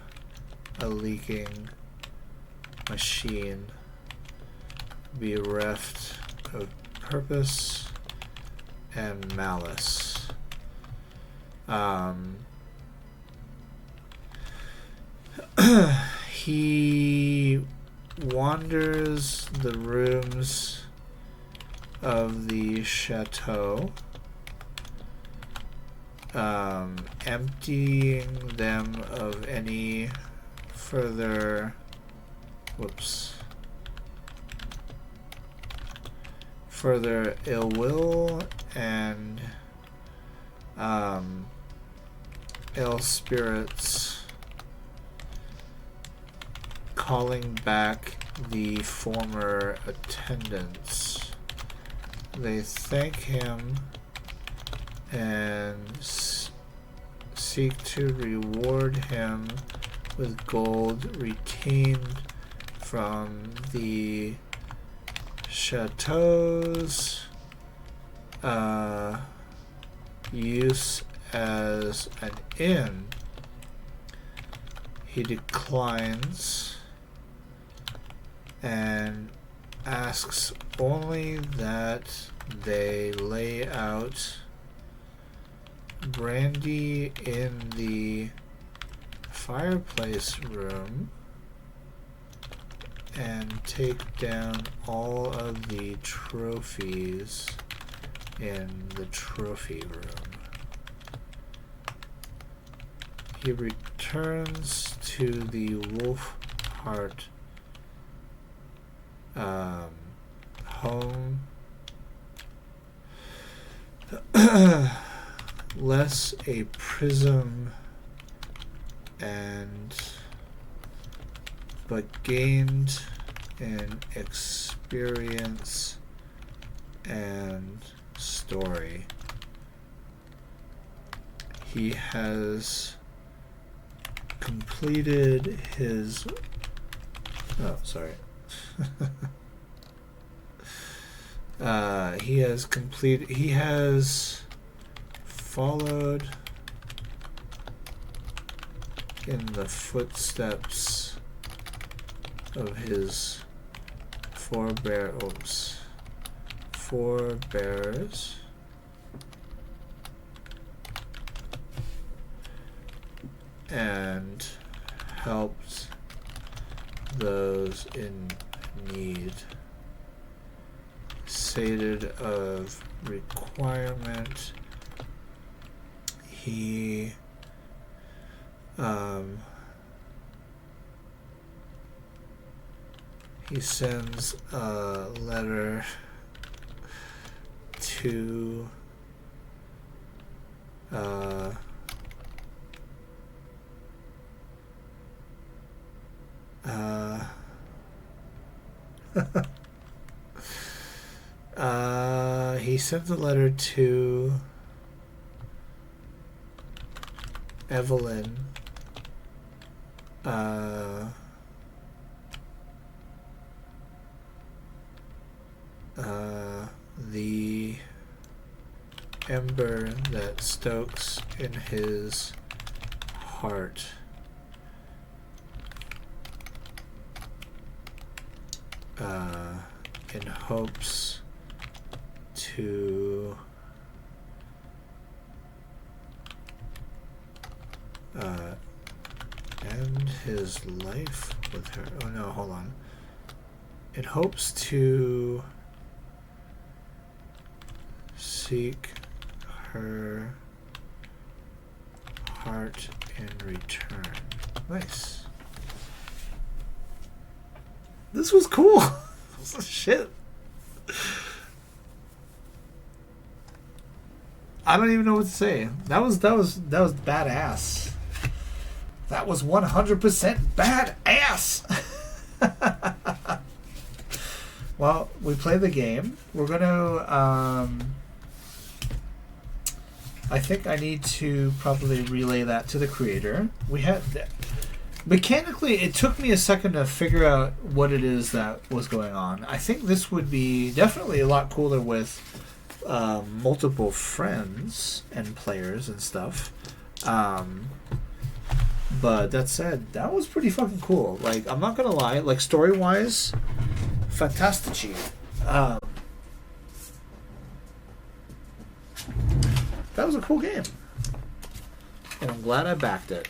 a leaking machine, bereft of purpose and malice. He wanders the rooms of the chateau, emptying them of any further further ill will and ill spirits, calling back the former attendants. They thank him and seek to reward him with gold retained from the chateau's use as an inn. He declines and asks only that they lay out brandy in the fireplace room and take down all of the trophies in the trophy room. He returns to the Wolfheart home, less a prism but gained in experience and story. He has completed his... Oh, sorry. He has followed in the footsteps of his Forbearers. And helped those in need. Sated of requirement. He sends a letter to he sent a letter to Evelyn. The ember that stokes in his heart. In hopes to end his life with her. Oh no, hold on. In hopes to seek her heart in return. Nice. This was cool. Shit. I don't even know what to say. That was badass. That was 100% badass. Well, we play the game. We're gonna I think I need to probably relay that to the creator. We had mechanically, it took me a second to figure out what it is that was going on. I think this would be definitely a lot cooler with multiple friends and players and stuff. But that said, that was pretty fucking cool. Like, I'm not gonna lie, like story-wise, fantastici. That was a cool game. And I'm glad I backed it.